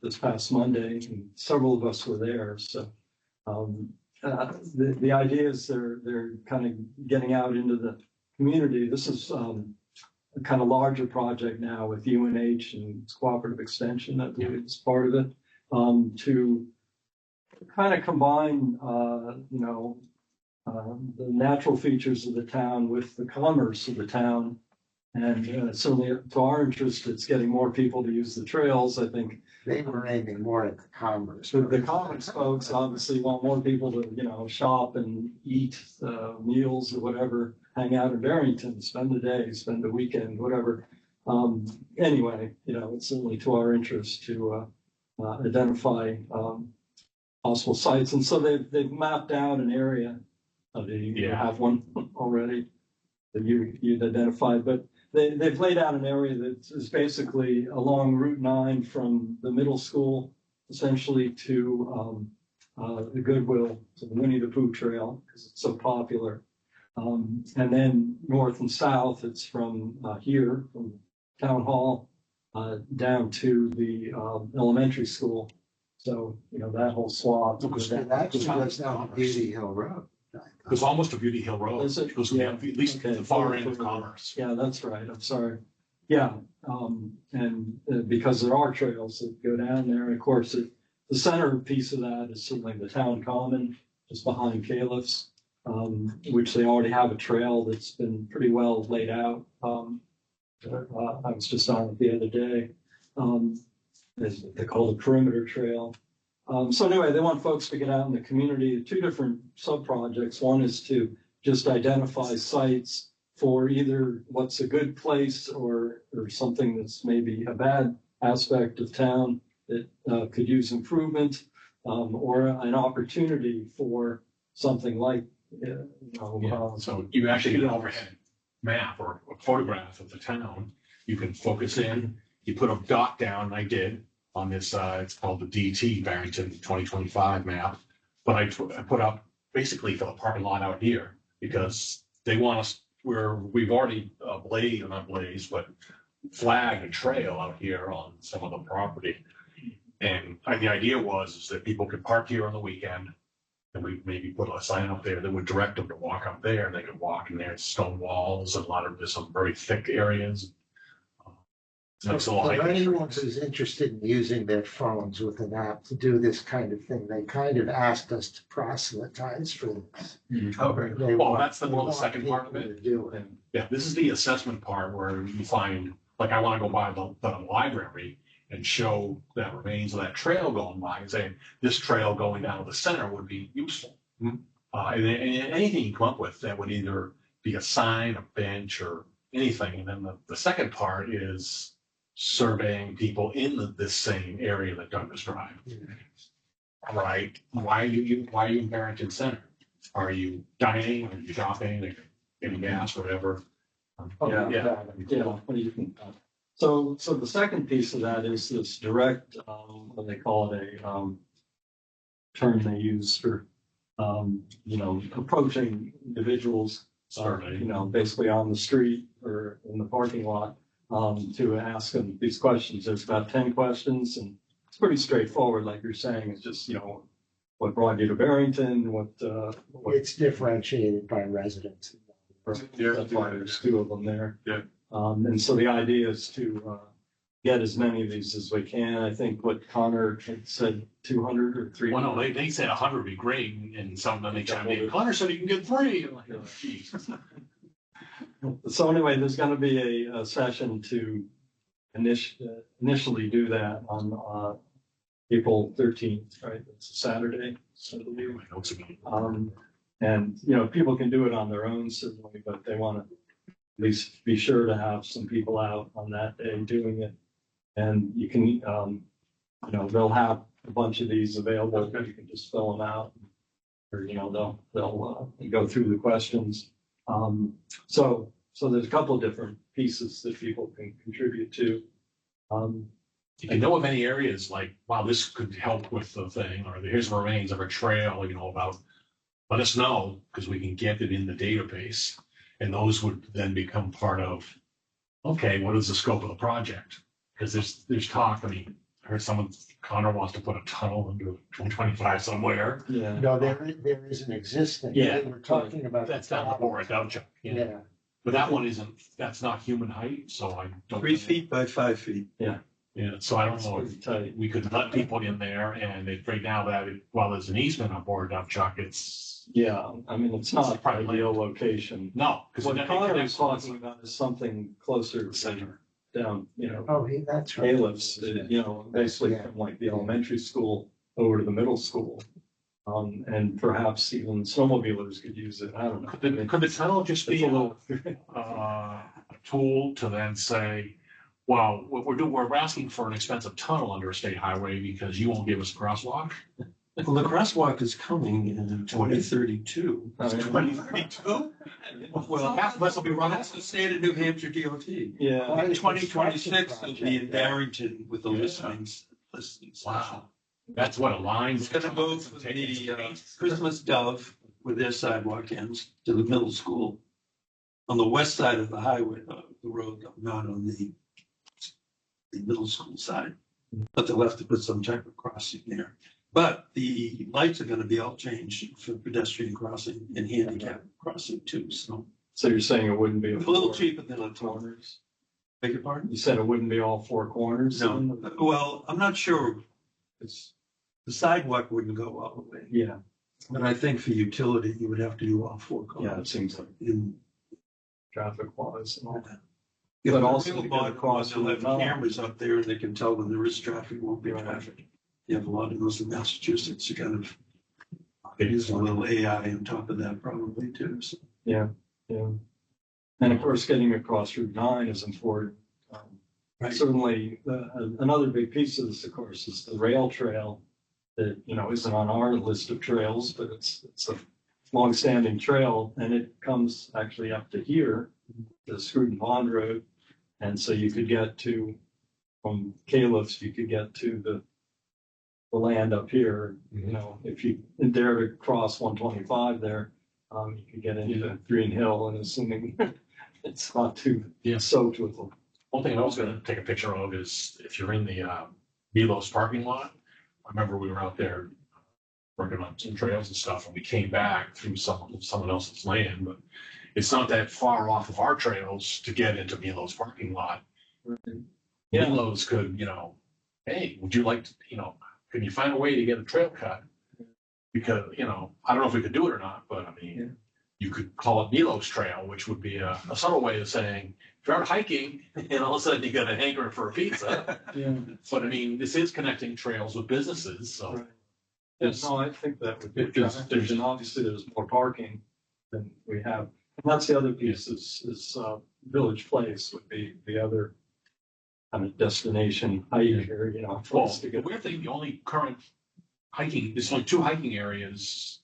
this past Monday, and several of us were there. So the idea is they're kind of getting out into the community. This is a kind of larger project now with UNH and its cooperative extension, I believe is part of it, to kind of combine the natural features of the town with the commerce of the town. And certainly to our interest, it's getting more people to use the trails. I think They were aiming more at the commerce. the commons folks obviously want more people to, shop and eat meals or whatever, hang out in Barrington, spend the day, spend the weekend, whatever. Anyway, it's certainly to our interest to identify possible sites. And so they've mapped out an area. Do you have one already that you'd identified? But they've laid out an area that is basically along Route 9 from the middle school, essentially to the Goodwill, to the Winnie the Pooh Trail, because it's so popular. And then north and south, it's from here, from Town Hall, down to the elementary school. So, that whole swath. It actually goes down to Beauty Hill Road. It was almost a Beauty Hill Road. Is it? It goes Yeah. at least Okay. the far end of Commerce. Yeah, that's right. I'm sorry. Yeah. And because there are trails that go down there, and of course, the center piece of that is certainly the town common, just behind Caliph's, which they already have a trail that's been pretty well laid out. I was just on it the other day. They call it the perimeter trail. So anyway, they want folks to get out in the community. 2 different sub-projects. One is to just identify sites for either what's a good place or something that's maybe a bad aspect of town that could use improvement, or an opportunity for something like, So you actually get an overhead map or a photograph of the town. you can focus in, you put a dot down, and I did on this, it's called the DT Barrington 2025 map. But I put up basically for the parking lot out here because they want us, we've already not blazed, but flagged a trail out here on some of the property. And the idea is that people could park here on the weekend, and we maybe put a sign up there that would direct them to walk up there, and they could walk in there. It's stone walls and there's some very thick areas. For anyone who's interested in using their phones with an app to do this kind of thing, they kind of asked us to proselytize for this. Well, that's the second part of people it. to do it. Yeah, this is the assessment part where you find, like, I want to go by the library and show that remains of that trail going by and saying this trail going down to the center would be useful. And anything you come up with that would either be a sign, a bench, or anything. And then the second part is surveying people in this same area that Doug described. Right? Why are you in Barrington Center? Are you dining? Are you shopping? Are you getting gas? Whatever. Yeah. What do you think? So the second piece of that is this direct, what they call it, a term they use for, approaching individuals, Survey. basically on the street or in the parking lot, to ask them these questions. There's about 10 questions, and it's pretty straightforward. Like you're saying, it's just, what brought you to Barrington? What It's differentiated by residents. that's why there's two of them there. Yeah. And so the idea is to get as many of these as we can. I think what Connor had said, 200 or 300. Well, no, they said 100 would be great, and some of them they chimed in. Connor said you can get 3. I'm like, oh, geez. So anyway, there's going to be a session to initially do that on April 13th, right? It's a Saturday. So My notes again. and people can do it on their own certainly, but they want to at least be sure to have some people out on that day doing it. And you can, they'll have a bunch of these available. You can just fill them out, or they'll go through the questions. So there's a couple of different pieces that people can contribute to. If you know of any areas like, wow, this could help with the thing, or here's the remains of a trail, about, let us know, because we can get it in the database. And those would then become part of, okay, what is the scope of the project? Because there's talk, I heard Connor wants to put a tunnel under 125 somewhere. Yeah. No, there is an existing. Yeah. We're talking about. That's down the board, don't you? Yeah. But that one that's not human height, so I don't. 3 feet by 5 feet. Yeah, so I don't know It's pretty tight. we could let people in there, and right now while there's an easement on board dump truck, it's. Yeah, it's not It's probably ideal location. No, because What Connor was talking about is something closer the center. down, Oh, that's right. Caleb's, basically from like the elementary school over to the middle school. And perhaps even snowmobilers could use it. I don't know. Could the tunnel just be It's a little, a tool to then say, well, what we're asking for an expensive tunnel under a state highway because you won't give us a crosswalk? Well, the crosswalk is coming in 2032. I mean, 2032? Well, this will be run. That's the state of New Hampshire DOT. yeah, Why- 2026 will be in Barrington with the Yeah. listening session. Wow. That's what a line. It's gonna move from the Christmas Dove where their sidewalk ends to the middle school. On the west side of the highway, the road, not on the middle school side. But they'll have to put some type of crossing there. But the lights are gonna be all changed for pedestrian crossing and handicap crossing too, so. so you're saying it wouldn't be A little four cheaper than a toll. corners? Beg your pardon? You said it wouldn't be all 4 corners? No, well, I'm not sure. The sidewalk wouldn't go all the way. Yeah, But I think for utility, you would have to do all 4 yeah, it corners. seems like And traffic wise and all that. if But the also real to get modern across ones, they'll have the- cameras up there and they can tell when there is traffic, won't be Right. traffic. You have a lot of those in Massachusetts, you kind of, they use a little AI on top of that probably too, so. Yeah. And of course, getting across Route 9 is important. Right. Certainly, another big piece of this, of course, is the rail trail that, isn't on our list of trails, but it's a longstanding trail, and it comes actually up to here, the Scruton Pond Road. And so you could get to, from Caleb's, you could get to the land up here, you know, if you dare to cross 125 there, you could get into Green Hill, and assuming it's not too Yeah. soaked with them. One thing I was gonna take a picture of is if you're in the Milos parking lot. I remember we were out there working on some trails and stuff, and we came back through someone else's land, but it's not that far off of our trails to get into Milos parking lot. Yeah. Milos could, you know, hey, would you like to, you know, can you find a way to get a trail cut? Because, you know, I don't know if we could do it or not, but I mean, you could call it Milos Trail, which would be a subtle way of saying, if you're out hiking and all of a sudden you got a hankering for a pizza. Yeah. But I mean, this is connecting trails with businesses, so. Right. Yeah, no, I think that would be, and obviously there's more parking than we have. And that's the other piece is Village Place would be the other kind of destination hike or, you know, Well, place to the get. weird thing, the only current hiking, there's only 2 hiking areas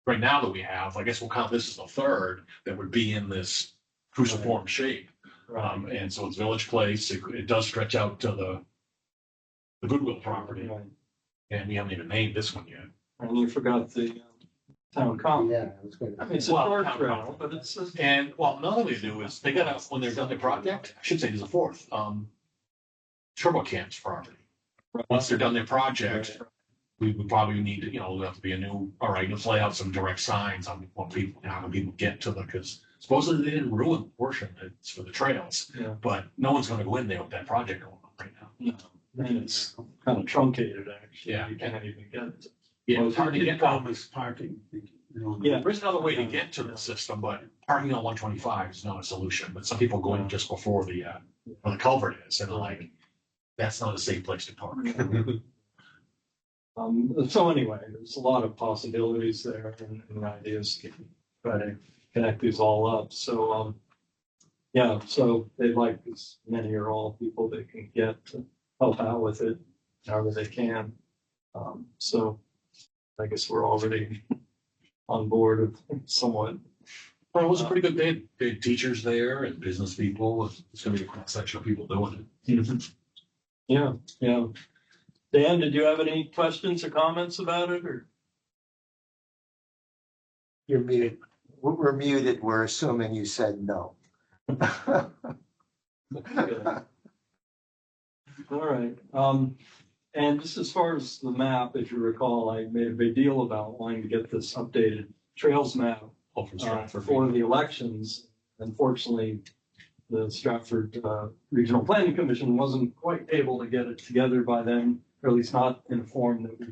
right now that we have. I guess we'll count this as the third that would be in this cruciform shape. Right. And so it's Village Place. It does stretch out to the Goodwill property, Right. and we haven't even named this one yet. And you forgot the town common. Yeah, I was I gonna. mean, it's a Well, short town trail, common. but it's And well, another thing to do is they got when they're done their project. I should say there's a fourth. Turbo Camp's property. Once they're done their project, we would probably need to, you know, there'll have to be a new, all right, let's lay out some direct signs on what people, how can people get to the, because supposedly they didn't ruin the portion that's for the trails, Yeah. but no one's gonna go in there with that project going on right now. And it's kind of truncated, actually. Yeah. You can't even get it. Yeah, it's hard to get down. parking. Yeah. There's another way to get to the system, but parking on 125 is not a solution, but some people go in just before where the culvert is, and they're like, that's not a safe place to park. So anyway, there's a lot of possibilities there and ideas to try to connect these all up. So, yeah, so they'd like as many or all people they can get to help out with it however they can. So I guess we're already on board of somewhat. Well, it was a pretty good day. They had teachers there and business people. It's gonna be a cross section of people doing it. Yeah, yeah. Dan, did you have any questions or comments about it or? You're muted. We're muted. We're assuming you said no. All right. And just as far as the map, if you recall, I made a big deal about wanting to get this updated trails map for the elections. Unfortunately, the Stratford Regional Planning Commission wasn't quite able to get it together by then, or at least not in a form that we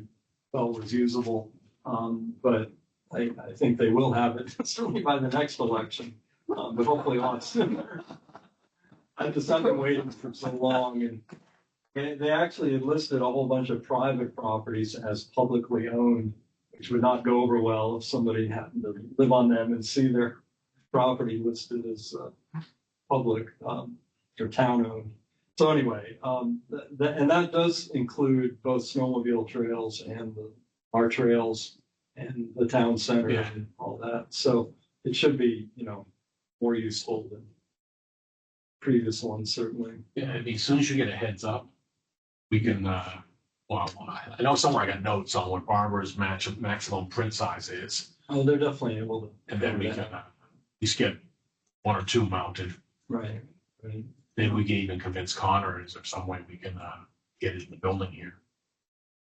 felt was usable. But I think they will have it certainly by the next election, but hopefully a lot sooner. I've been waiting for so long, and they actually had listed a whole bunch of private properties as publicly owned, which would not go over well if somebody happened to live on them and see their property listed as public or town owned. So anyway, and that does include both snowmobile trails and our trails and the town center and all that. So it should be, you know, more useful than previous ones, certainly. Yeah, I mean, as soon as you get a heads up, we can, well, I know somewhere I got notes on what Barbara's maximum print size is. Oh, they're definitely able to. And then we can at least get 1 or 2 mounted. Right, right. Maybe we can even convince Connor, is there some way we can get it in the building here?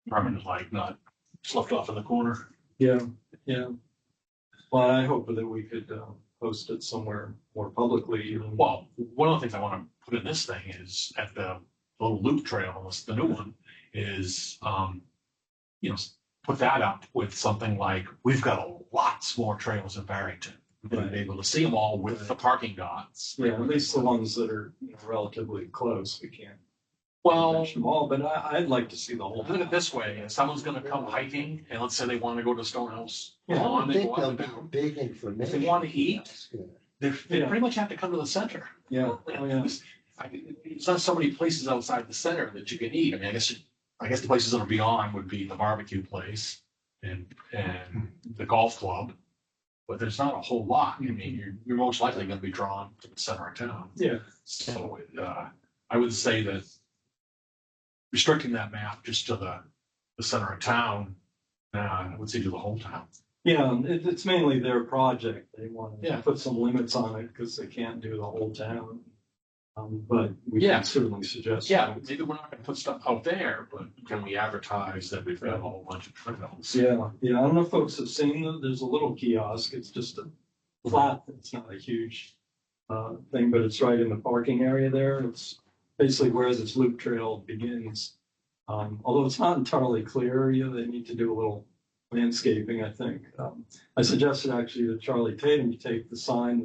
Permanent, like not just left off in the corner. Yeah, yeah. Well, I hope that we could post it somewhere more publicly. Well, one of the things I want to put in this thing is at the little loop trail, the new one, is, you know, put that up with something like, we've got lots more trails in Barrington. We're going to be able to see them all with the parking dots. Yeah, at least the ones that are, you know, relatively close. We can't Well, mention them all, but I'd like to see the whole. put it this way, if someone's going to come hiking, and let's say they want to go to Stonehouse I Lawn, don't they think go they'll up be and down. big information. If they want to eat, That's good. They Yeah. pretty much have to come to the center. Yeah, oh, yeah. It's not so many places outside the center that you can eat. I mean, I guess the places that are beyond would be the barbecue place and the golf club. but there's not a whole lot. I mean, you're most likely going to be drawn to the center of town. Yeah. So, I would say that restricting that map just to the center of town, I would say to the whole town. Yeah, it's mainly their project. They want to Yeah. put some limits on it because they can't do the whole town. But we Yeah. can certainly suggest. Yeah, maybe we're not going to put stuff out there, but can we advertise that we've got a whole bunch of trails? Yeah, yeah. I don't know if folks have seen them. There's a little kiosk. It's just a flat. It's not a huge thing, but it's right in the parking area there. It's basically where this loop trail begins. Although it's not entirely clear, they need to do a little landscaping, I think. I suggested actually that Charlie Tatum take the sign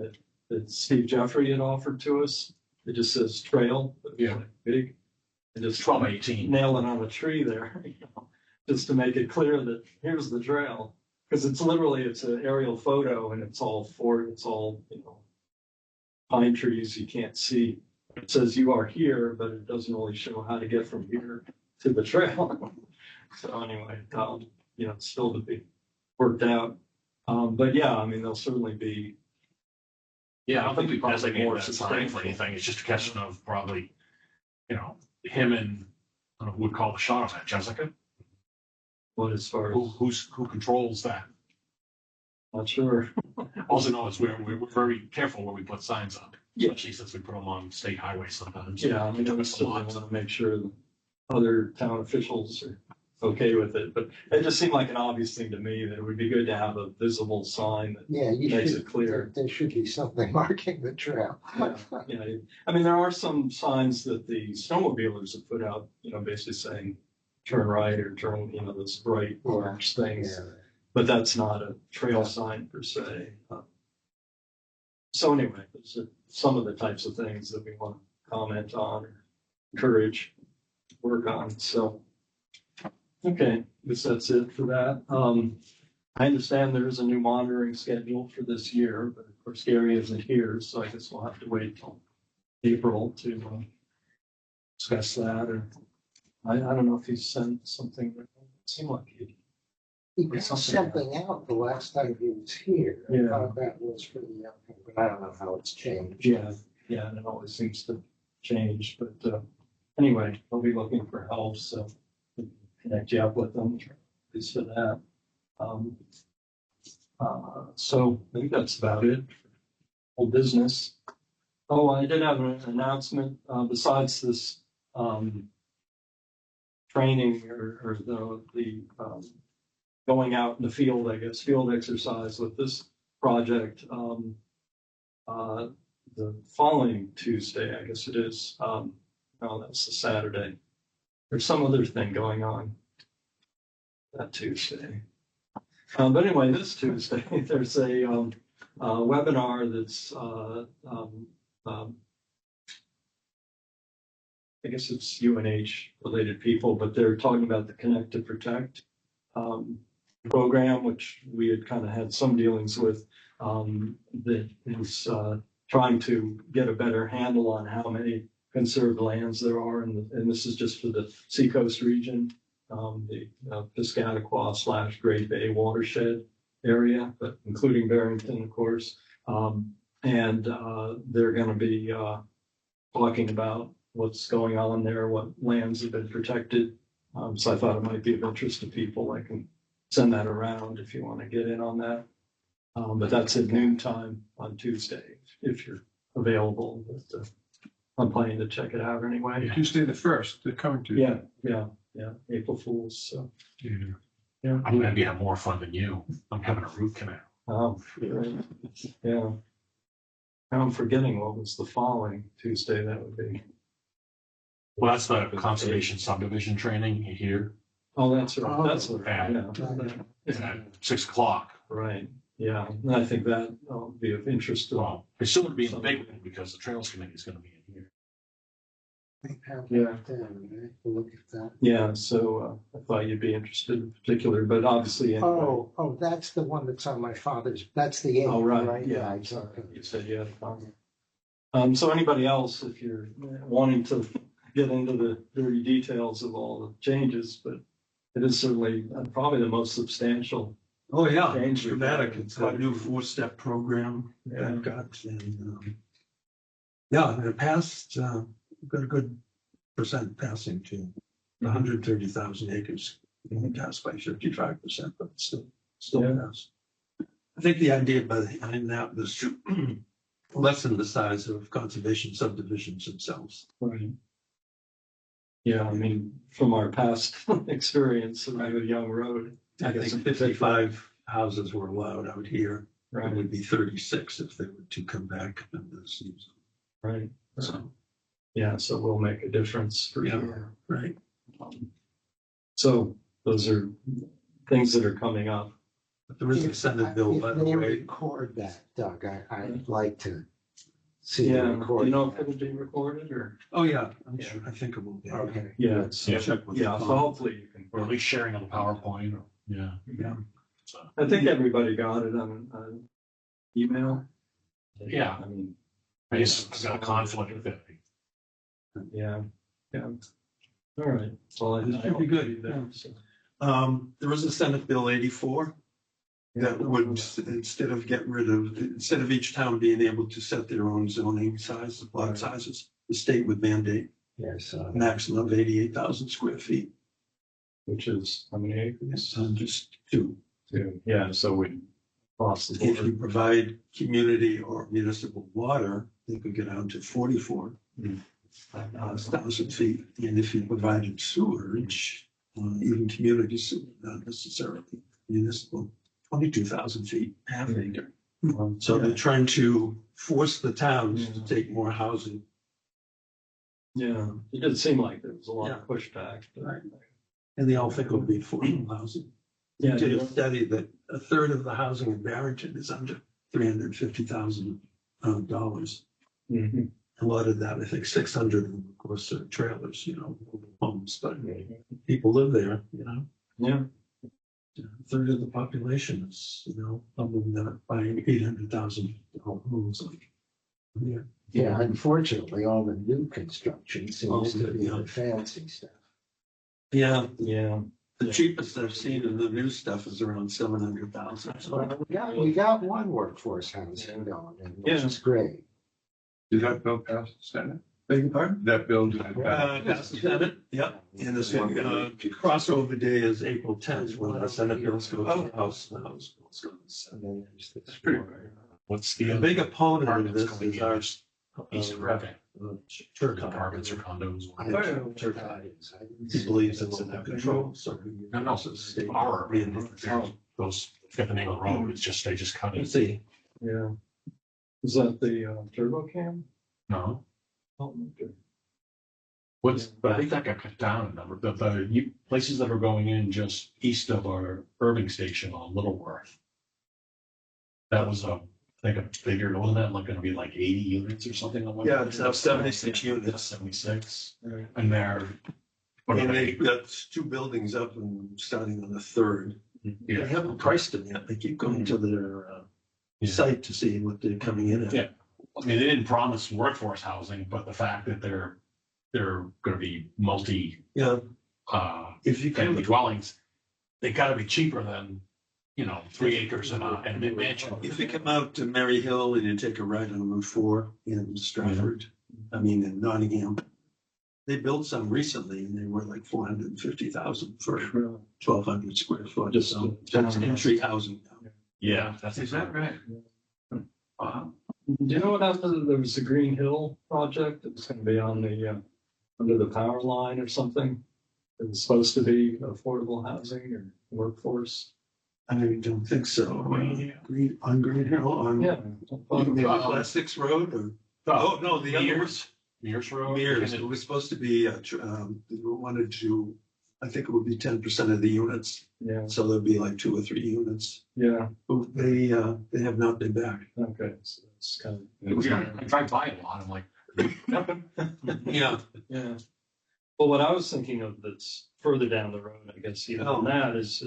that Steve Jeffrey had offered to us. It just says trail, but it's Yeah. like big. And just 1218. nail it on a tree there, just to make it clear that here's the trail. Because it's an aerial photo and it's all pine trees you can't see. It says you are here, but it doesn't really show how to get from here to the trail. So anyway, it's still to be worked out. But yeah, I mean, there'll certainly be. Yeah, I don't think we Probably designated more that sign for substantial. anything. It's just a question of probably, him and, I don't know who would call the shot on that, Jessica? What as far Who, as, who controls that? not sure. All I know is we're very careful where we put signs up. Yeah. Especially since we put them on state highways sometimes. Yeah, I mean, It took we us a certainly lot. want to make sure that other town officials are okay with it, but it just seemed like an obvious thing to me that it would be good to have a visible sign that Yeah, you makes should, it clear. there should be something marking the trail. Yeah, I mean, there are some signs that the snowmobilers have put out, basically saying turn right or turn, those bright orange things, Yeah. but that's not a trail sign per se. So anyway, those are some of the types of things that we want to comment on or encourage, work on. So, okay, I guess that's it for that. I understand there is a new monitoring schedule for this year, but of course Gary isn't here, so I guess we'll have to wait till April to discuss that. Or I don't know if he sent something. It seemed like he. He got something out the last time he was here. I Yeah. thought that was for the, but I don't know how it's changed. Yeah, and it always seems to change, but anyway, I'll be looking for help, so we can connect you up with them, at least for that. So I think that's about it. Whole business. Oh, I did have an announcement, besides this, training or the going out in the field, I guess, field exercise with this project. The following Tuesday, I guess it is, no, that's the Saturday. There's some other thing going on that Tuesday. But anyway, this Tuesday, there's a webinar that's, I guess it's UNH related people, but they're talking about the Connect to Protect program, which we had kind of had some dealings with, that is trying to get a better handle on how many conserved lands there are, and this is just for the Seacoast region, the Piscataqua / Great Bay watershed area, but including Barrington, of course. And they're going to be talking about what's going on there, what lands have been protected. So I thought it might be of interest to people. I can send that around if you want to get in on that. But that's at noontime on Tuesday, if you're available. But, I'm planning to check it out anyway. Tuesday the 1st, the coming Tuesday. Yeah, April Fools, so. I'm gonna be having more fun than you. I'm having a root canal. Oh, yeah. Now I'm forgetting what was the following Tuesday that would be. Well, that's the conservation subdivision training here. Oh, that's right, that's right, yeah. It's at 6:00. Right, yeah, and I think that will be of interest to Well, it's still gonna be in the big one because the Trails Committee is gonna be in here. Yeah. Look at that. Yeah, so I thought you'd be interested in particular, but obviously. Anyway. Oh, that's the one that's on my father's, that's the 8th, Oh, right, right? yeah, I sorry, can't- you said you had a comment. So anybody else, if you're wanting to get into the dirty details of all the changes, but it is certainly probably the most substantial Oh, yeah, Change it's dramatic. It's got a new four-step program Yeah. that got, and, yeah, in the past, we've got a good percent passing to 130,000 acres. Only passed by 55%, but still Yeah. passed. I think the idea behind that was to lessen the size of conservation subdivisions themselves. Right. Yeah, I mean, from our past experience of a young road. I guess think in particular. 55 houses were allowed out here. It Right, would be 36 if they were to come back in this season. right. So, Yeah, so we'll make a difference for Yeah. sure. right. So those are things that are coming up. But there is a Senate bill, by If the they way. record that, Doug, I'd like to see the Yeah, do recording. you know if it'll be recorded or? Oh, yeah, I'm Yeah. sure. I think it will be. Okay. Yeah, good. so, Check with yeah, the so phone. hopefully you can. Or at least sharing on the PowerPoint, or, yeah. Yeah. So, I think everybody got it on email. Yeah. I mean, I just, I've got a conflict with it. yeah, yeah. All right. Well, This I should hope be good, to do that, yeah. so. There is a Senate Bill 84 that would, instead of each town being able to set their own zoning size, lot Right. sizes, the state would mandate Yes. a maximum of 88,000 square feet. Which is how many acres? It's just two. Two. Yeah, so we lost the If you board. provide community or municipal water, they could get down to 44 thousand feet. And if you provided sewerage, even community sewer, not necessarily municipal, 22,000 feet, half acre. So they're trying to force the towns to take more housing. Yeah, it did seem like there was a lot of pushback. but- Right. And they all think it'll be affordable housing. Yeah, We did a study that a third of the housing in Barrington is under $350,000. Mhm. A lot of that, I think 600 of them, of course, are trailers, mobile homes, but people live there, Yeah, A third of the population is, other than that, buying 800,000 homes. Yeah. Yeah, unfortunately, all the new construction seems to be Yeah. the fancy stuff. Yeah, yeah. the cheapest I've seen in the new stuff is around 700,000. Well, we got one workforce housing going, which Yeah. is great. Did that bill pass the Senate? Beg your pardon? That bill did pass? That's the Senate, yep. And this one, crossover day is April 10th, when the Senate bills go to the House, and the House bills go to the Senate. And then there's this That's pretty one. What's The the big opponent of apartments this coming is in our. just east of Irving? Church Apartments or condos? I Oh, don't know sure. what that is. I didn't He see believes it. it's in their control, so. No, it's our, those, get the name of the road, it's just, they just cut Let's it. see, Yeah. Is that the turbo cam? No, Oh, okay. I think that got cut down, a number, the places that are going in just east of our Irving station on Littleworth. That was I think I figured, wasn't that like gonna be like 80 units or something? on one yeah, place? it's now 76 Yeah, units. 76, All right. and they're. what are And they? they've got two buildings up and starting on the third. They Yeah, haven't priced them yet. They keep going to their Yeah. site to see what they're coming in at. Yeah. I mean, they didn't promise workforce housing, but the fact that they're gonna be multi, Yeah, if you family can, dwellings, they gotta be cheaper than, 3 acres and a mid-mansion. if you come out to Mary Hill and you take a ride on Route 4 in Stratford, in Nottingham, they built some recently and they were like 450,000 for 1,200 square foot. Just So a that's townhouse. entry housing. Yeah, that's. Is that right? Do you know what happened? There was the Green Hill project that was going to be on the, under the power line or something. It was supposed to be affordable housing or workforce. I don't think so. On Green Hill, on Yeah. maybe Plastics Road or? Oh, no, the other one. Mears Road. Mears, And it was supposed to be, they wanted to, I think it would be 10% of the units, Yeah, so there'd be like 2 or 3 units. yeah, But they have not been back. okay, so it's kind I drive by a lot, I'm like, Yeah. yeah. Well, what I was thinking of that's further down the road, I guess, even Oh. than that is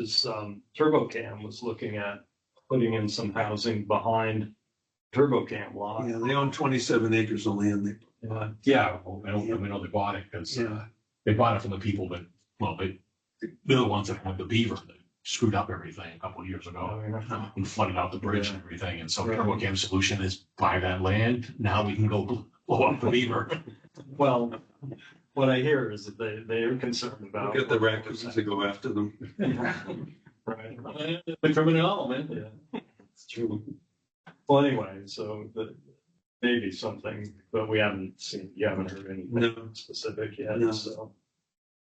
TurboCam was looking at putting in some housing behind TurboCam lot. Yeah, they own 27 acres of land. Yeah, yeah, well, we know they bought it, because Yeah. they bought it from the people that, they're the ones that have the beaver that screwed up everything a couple of years ago and flooded out the bridge and everything. And so the Right. Turbo solution is buy that land. Now we can go blow up the beaver. Well, what I hear is that they are concerned about. Get the raccoons to go after them. Right. The criminal element, yeah, it's true. Well, anyway, so maybe something, but you haven't heard anything No. specific yet, No. so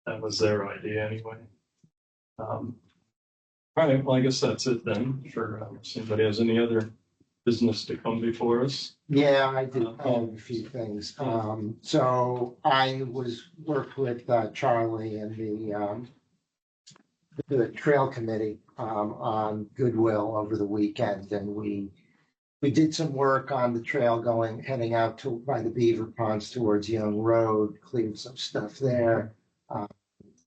that was their idea anyway. All right, well, I guess that's it then, for, if anybody has any other business to come before us. Yeah, I did have a few things. So I worked with Charlie and the trail committee on Goodwill over the weekend, and we did some work on the trail heading out to by the Beaver Ponds towards Young Road, cleared some stuff there.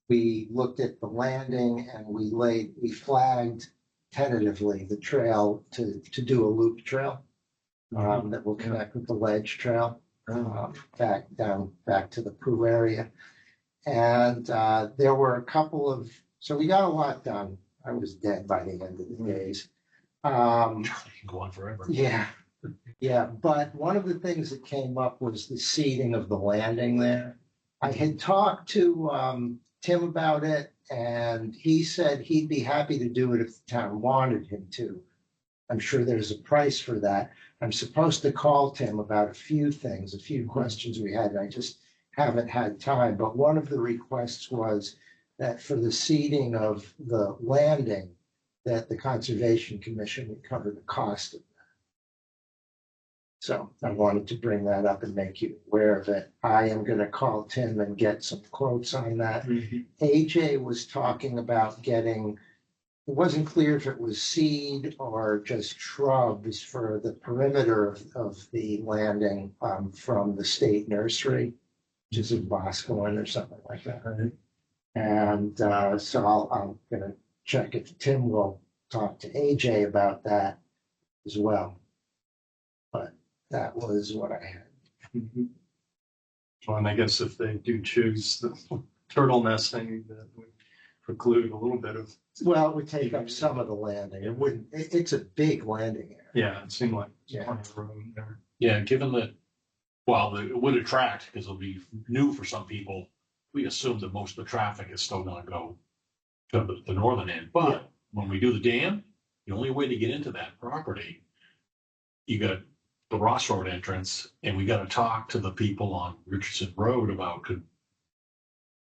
We looked at the landing and we flagged tentatively the trail to do a loop trail that will connect with the ledge trail back to the Pooh area. And there were a couple of, so we got a lot done. I was dead by the end of the days. Charlie can go on forever. Yeah, yeah. But one of the things that came up was the seating of the landing there. I had talked to Tim about it, and he said he'd be happy to do it if the town wanted him to. I'm sure there's a price for that. I'm supposed to call Tim about a few things, a few questions we had, and I just haven't had time. But one of the requests was that for the seating of the landing, that the Conservation Commission would cover the cost of that. So I wanted to bring that up and make you aware of it. I am going to call Tim and get some quotes on that. AJ was talking about it wasn't clear if it was seed or just shrubs for the perimeter of the landing from the state nursery, which is in Boscawen or something like that. Right. And so I'm going to check if Tim will talk to AJ about that as well. But that was what I had. Well, and I guess if they do choose the turtle nesting, that would preclude a little bit of, Well, it would take up some of the landing. It wouldn't, it's a big landing area. yeah, it seemed like Yeah. plenty of room there. Yeah, given that, well, it would attract, because it'll be new for some people. We assume that most of the traffic is still gonna go to the northern end, Yeah. but when we do the dam, the only way to get into that property, you got the Ross Road entrance, and we gotta talk to the people on Richardson Road about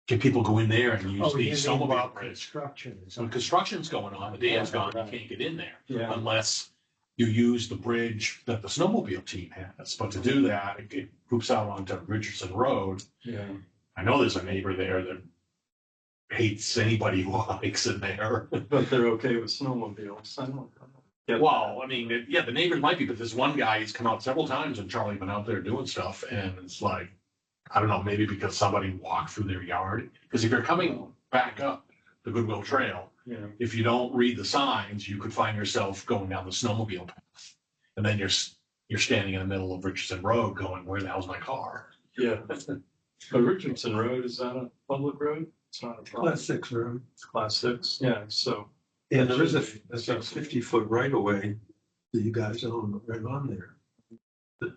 can people go in there and use Oh, the you mean snowmobile while bridge? construction is When on. construction's going on, the dam's Right, gone, you right. can't get in there Yeah, unless you use the bridge that the snowmobile team has. But to do that, it groups out onto Richardson Road. yeah. I know there's a neighbor there that hates anybody who hikes in there. But they're okay with snowmobiles. I don't- Yeah. Well, I mean, yeah, the neighbors might be, but this one guy, he's come out several times and Charlie been out there doing stuff, and it's like, I don't know, maybe because somebody walked through their yard. Because if you're coming back up the Goodwill Trail, Yeah, if you don't read the signs, you could find yourself going down the snowmobile path. And then you're standing in the middle of Richardson Road going, where the hell's my car? yeah. But Richardson Road, is that a public road? It's not a problem. Class 6 road. It's class 6, yeah, so. And there is a That's 50-foot right of way that you guys own right on there.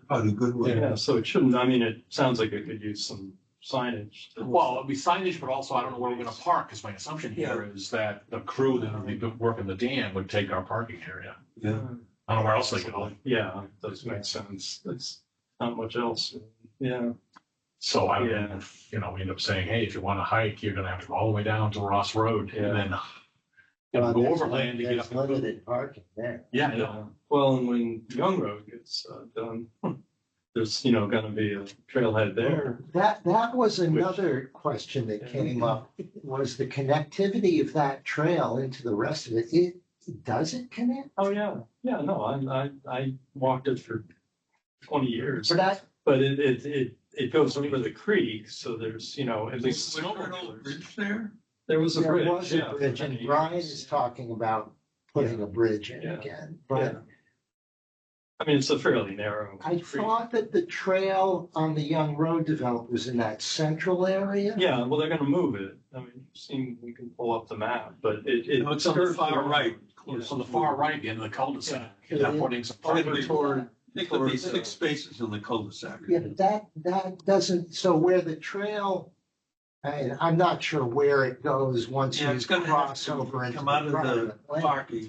Part of Goodwill. Yeah, so it shouldn't, I mean, it sounds like it could use some signage. Well, it'd be signage, but also I don't know where we're gonna park, because my assumption here is that the crew that will be working the dam would take our parking area. Yeah. I don't know where else they go. Yeah, it does make sense. It's not much else. Yeah, So I don't Yeah. know, if, we end up saying, hey, if you wanna hike, you're gonna have to go all the way down to Ross Road Yeah. and then Well, go there's overland to get there's up. limited parking there. Yeah, I know. yeah. Well, and when Young Road gets done, there's, gonna be a trailhead there. That was another question that came up, was the connectivity of that trail into the rest of it. Does it connect? Oh, yeah, yeah, no, I walked it for 20 years. But But it goes over the creek, so there's, at least. Was there an old bridge there? There was a there bridge, was a yeah. for bridge, and many Brian years. is talking about putting a bridge in Yeah. again. Yeah. But I mean, it's a fairly narrow. I thought that the trail on the Young Road development was in that central area. Yeah, well, they're gonna move it. I mean, you've seen, we can pull up the map, but No, it's on the far right. It's on the far right, in the cul-de-sac. Yeah. They're putting some Over property. toward, there could be 6 spaces in the cul-de-sac. Yeah, but that doesn't, so where the trail, and I'm not sure where it goes once Yeah, you it's gonna have cross to over into come out the of the private land. parking,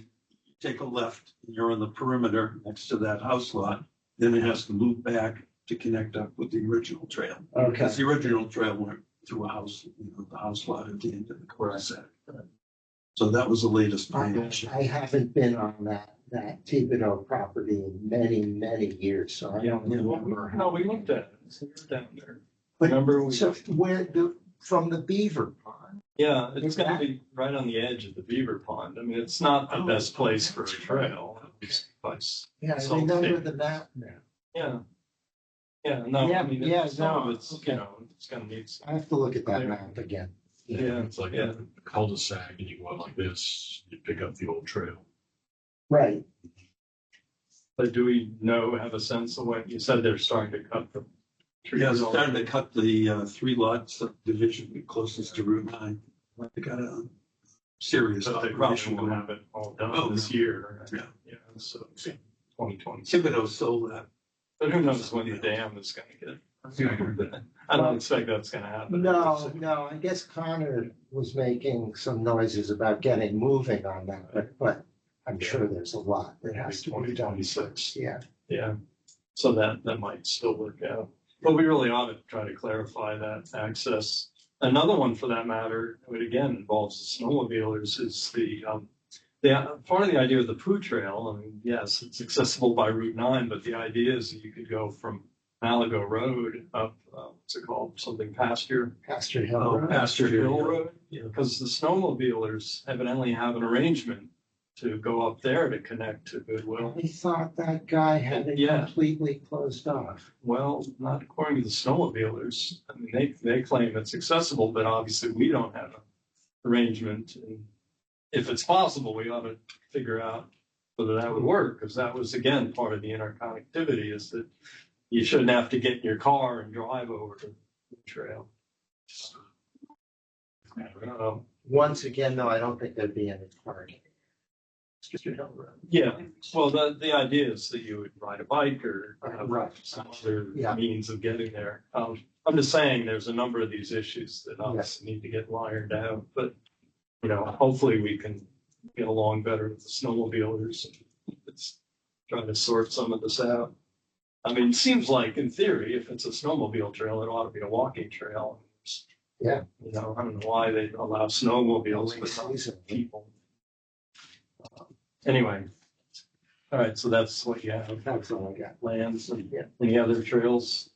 you take a left, and you're on the perimeter next to that house lot. Then it has to move back to connect up with the original trail. Okay, Because the original trail went through a house, the house lot at the end of the cul-de-sac. So that was the latest plan. I haven't been on that Thibodeau property in many years, so I don't remember. No, we looked at it. It's down there. But Remember we, so from the beaver pond, yeah, it's gonna be right on the edge of the beaver pond. I mean, it's not the best place for a trail. It's yeah, I Salt remember Lake. the map now. Yeah. Yeah, no, Yeah, I mean, yeah, some of no, it's, okay. you know, it's gonna need some. I have to look at that map again. Yeah, It's like yeah. a cul-de-sac and you go out like this, you pick up the old trail. Right, But do we have a sense of what, you said they're starting to cut the trees? Yeah, they're starting to already? cut the 3 lots division closest to Route 9. They got a serious But they probably operation won't going. have it all Oh, done this year. Yeah. Yeah, so 2020. Thibodeau sold that. But who knows when the dam is gonna get. I don't expect that's gonna happen. no, I guess Connor was making some noises about getting moving on that, but I'm sure there's a lot that has to be done. 2026. Yeah, Yeah, so that might still work out. But we really ought to try to clarify that access. Another one for that matter, which again involves the snowmobilers, is the part of the idea of the Pooh Trail. I mean, yes, it's accessible by Route 9, but the idea is that you could go from Malago Road up, what's it called, something Pasture Pasture Hill. Oh, Road. Pasture Hill Hill. Road? Because the snowmobilers evidently have an arrangement to go up there to connect to Goodwill. I thought that guy had it Yeah. completely closed off. Well, not according to the snowmobilers. I mean, they claim it's accessible, but obviously we don't have an arrangement. And if it's possible, we ought to figure out whether that would work, because that was, again, part of the interconnectivity, is that you shouldn't have to get in your car and drive over to the trail. I don't know. Once again, though, I don't think there'd be any parking. Yeah, well, the idea is that you would ride a bike or have Right. some other Yeah. means of getting there. I'm just saying, there's a number of these issues that obviously need to get ironed out, but, you know, hopefully we can get along better with the snowmobilers. Let's try to sort some of this out. I mean, it seems like in theory, if it's a snowmobile trail, it ought to be a walking trail. Yeah. You know, I don't know why they allow snowmobiles, Only but not season. people. Anyway, all right, so that's what you have, That's all I got. lands and Yeah. any other trails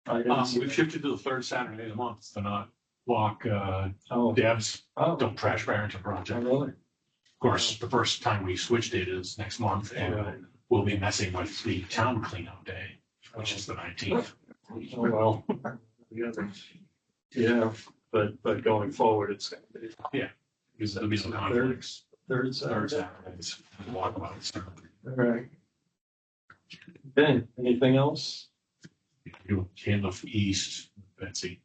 items? We've shifted to the third Saturday of the month to not walk, Oh, Deb's oh, Don't Trash Barrington oh, project. Of really? course, the first time we switched it is next month Right. and we'll be messing with the town cleanup day, which is the 19th. Oh, well. Yeah, but going forward, it's gonna be. Because there'll be no Third, conflicts. third Third Saturday. Saturdays, walkabouts. All right. Ben, anything else? You handoff east, Betsy.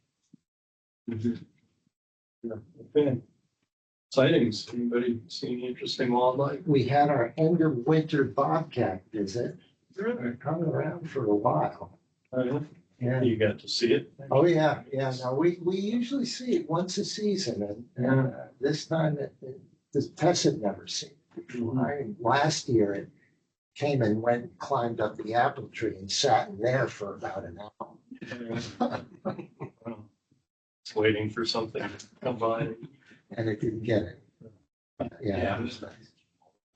Yeah, okay. Sightings, anybody see any interesting wildlife? We had our end of winter bobcat visit. They're coming around for a while. Yeah. You got to see it? Oh, yeah, yeah. No, we usually see it once a season and this time the Tess had never seen it. Last year it came and went and climbed up the apple tree and sat in there for about an hour. Well, it's waiting for something to come by. And it didn't get it. Yeah, Yeah. it was nice.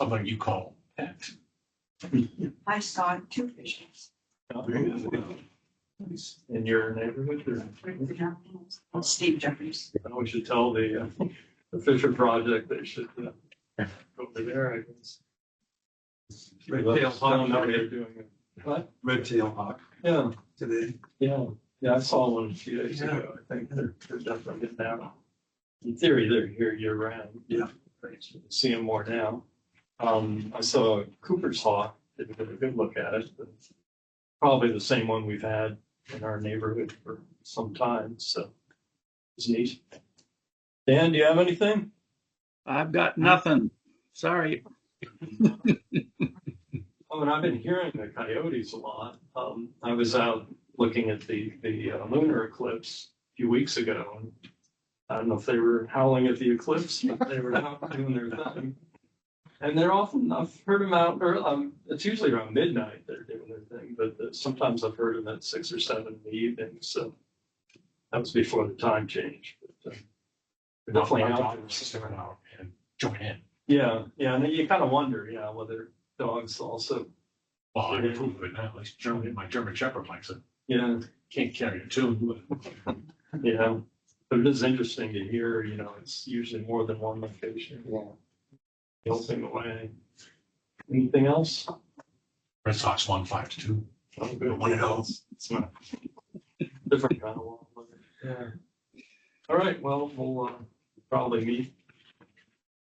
How about you call pet? I saw 2 fishes. In your neighborhood, or Steve Jeffries. we should tell the Fisher Project they should go over there, I guess. Red-tailed hawk Don't know today. they're doing it. What? Red-tailed hawk Yeah, today. yeah, I saw one a few days ago. I think they're definitely getting out. In theory, they're here year round. Yeah. See them more now. I saw Cooper's hawk didn't get a good look at it, but it's probably the same one we've had in our neighborhood for some time, so it's neat. Dan, do you have anything? I've got nothing. Sorry. Oh, and I've been hearing the coyotes a lot. I was out looking at the lunar eclipse a few weeks ago, and I don't know if they were howling at the eclipse, but they were out doing their thing. And they're often, I've heard them out, or it's usually around midnight they're doing their thing, but sometimes I've heard them at 6 or 7 in the evening. So that was before the time change. But, they're definitely My out dog there. was just going out and join in. Yeah, and then you kind of wonder, whether dogs also, Well, I approve of it now. At least my German Shepherd likes it. yeah, Can't carry a tune. yeah. But it is interesting to hear, it's usually more than one location. Yeah. Melting away. Anything else? Red Sox won 5-2. Oh, good. One and oh. It's not different kind of one. Yeah. All right. Well, we'll probably meet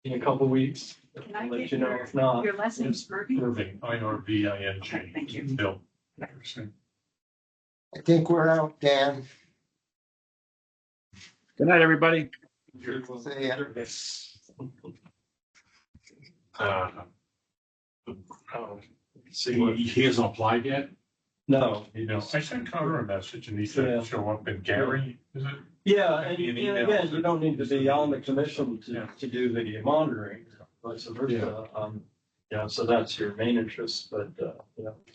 in a couple weeks. Can I I'll let get you know your- if not. Your last name's Murphy? Irving, IRVING. Okay, thank you. Bill. I think we're out, Dan. Good night, everybody. See ya. Uh, Oh, see what? he hasn't applied yet. No. I sent Connor a message and he Yeah. said show up, and Gary, is it? Yeah, and Maybe an and email. again, you don't need to be on the commission Yeah. to do the monitoring, vice versa. So that's your main interest, but,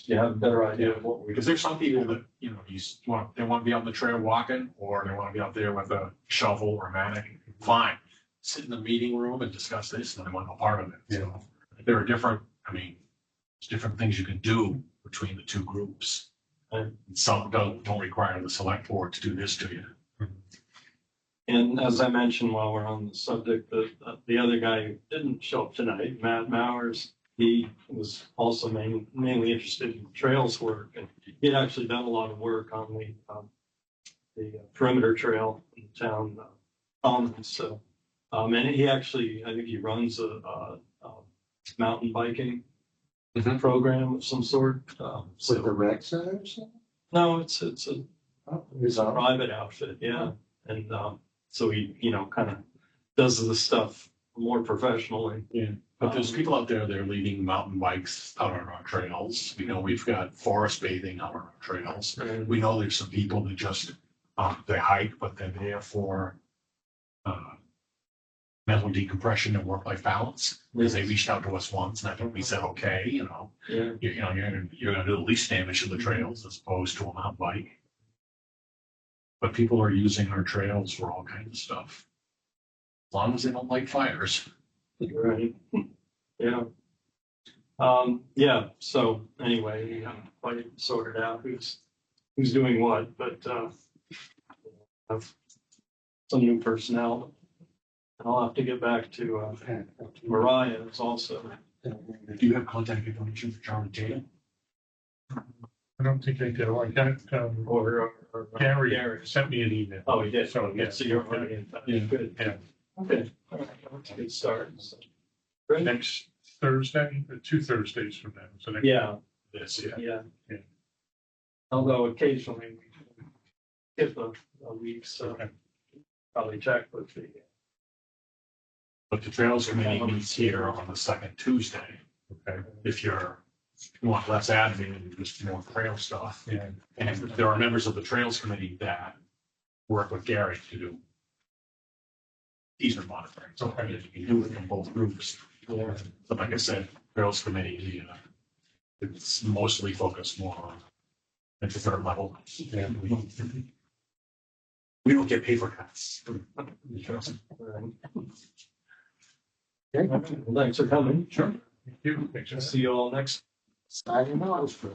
you have a better idea of what we. Because there's some people that, they want to be on the trail walking, or they want to be out there with a shovel or a mattock. Fine. Sit in the meeting room and discuss this, and they want no part of it. So there are there's different things you can do between the two groups. And some don't require the select board to do this to you. And as I mentioned while we're on the subject, the other guy who didn't show up tonight, Matt Mowers, he was also mainly interested in trails work, and he had actually done a lot of work on the perimeter trail in town commons. So, and he actually, I think he runs a mountain biking Mhm. program of some sort. With the rec center or something? No, it's a His own? private outfit, yeah. And so he, kind of does the stuff more professionally. But there's people out there that are leading mountain bikes out on our trails. We've got forest bathing out on our trails. And We know there's some people that just, they hike, but they're there for mental decompression and work-life balance. Because they reached out to us once, and I think we said, okay, yeah, you're gonna do the least damage to the trails as opposed to a mountain bike. But people are using our trails for all kinds of stuff. As long as they don't light fires. right. Yeah. So anyway, we haven't quite sorted out who's doing what, but have some new personnel. And I'll have to get back to Mariah is also. Do you have contact information for Charlie Tatum? I don't think I do. I got, Or Gary sent me an email. Oh, he did. So, yeah. So you're already in touch. Yeah. Good. Yeah. Okay. All right. That's a good start. So, great. Next Thursday, 2 Thursdays from now. So next. Yeah. Yes, Yeah. Yeah. Although occasionally we skip a week, so Okay. probably check with the. But the Trails Committee meets here on the second Tuesday. Okay. If you want less admin and just more trail stuff. Yeah. And there are members of the Trails Committee that work with Gary to do easement monitoring. So Okay. you can do it from both groups. Yeah. But like I said, Trails Committee, it's mostly focused more on at the third level. Yeah. We don't get paper cuts. Okay. Well, thanks for coming. Sure. Thank you. Thanks. See you all next. Signing off.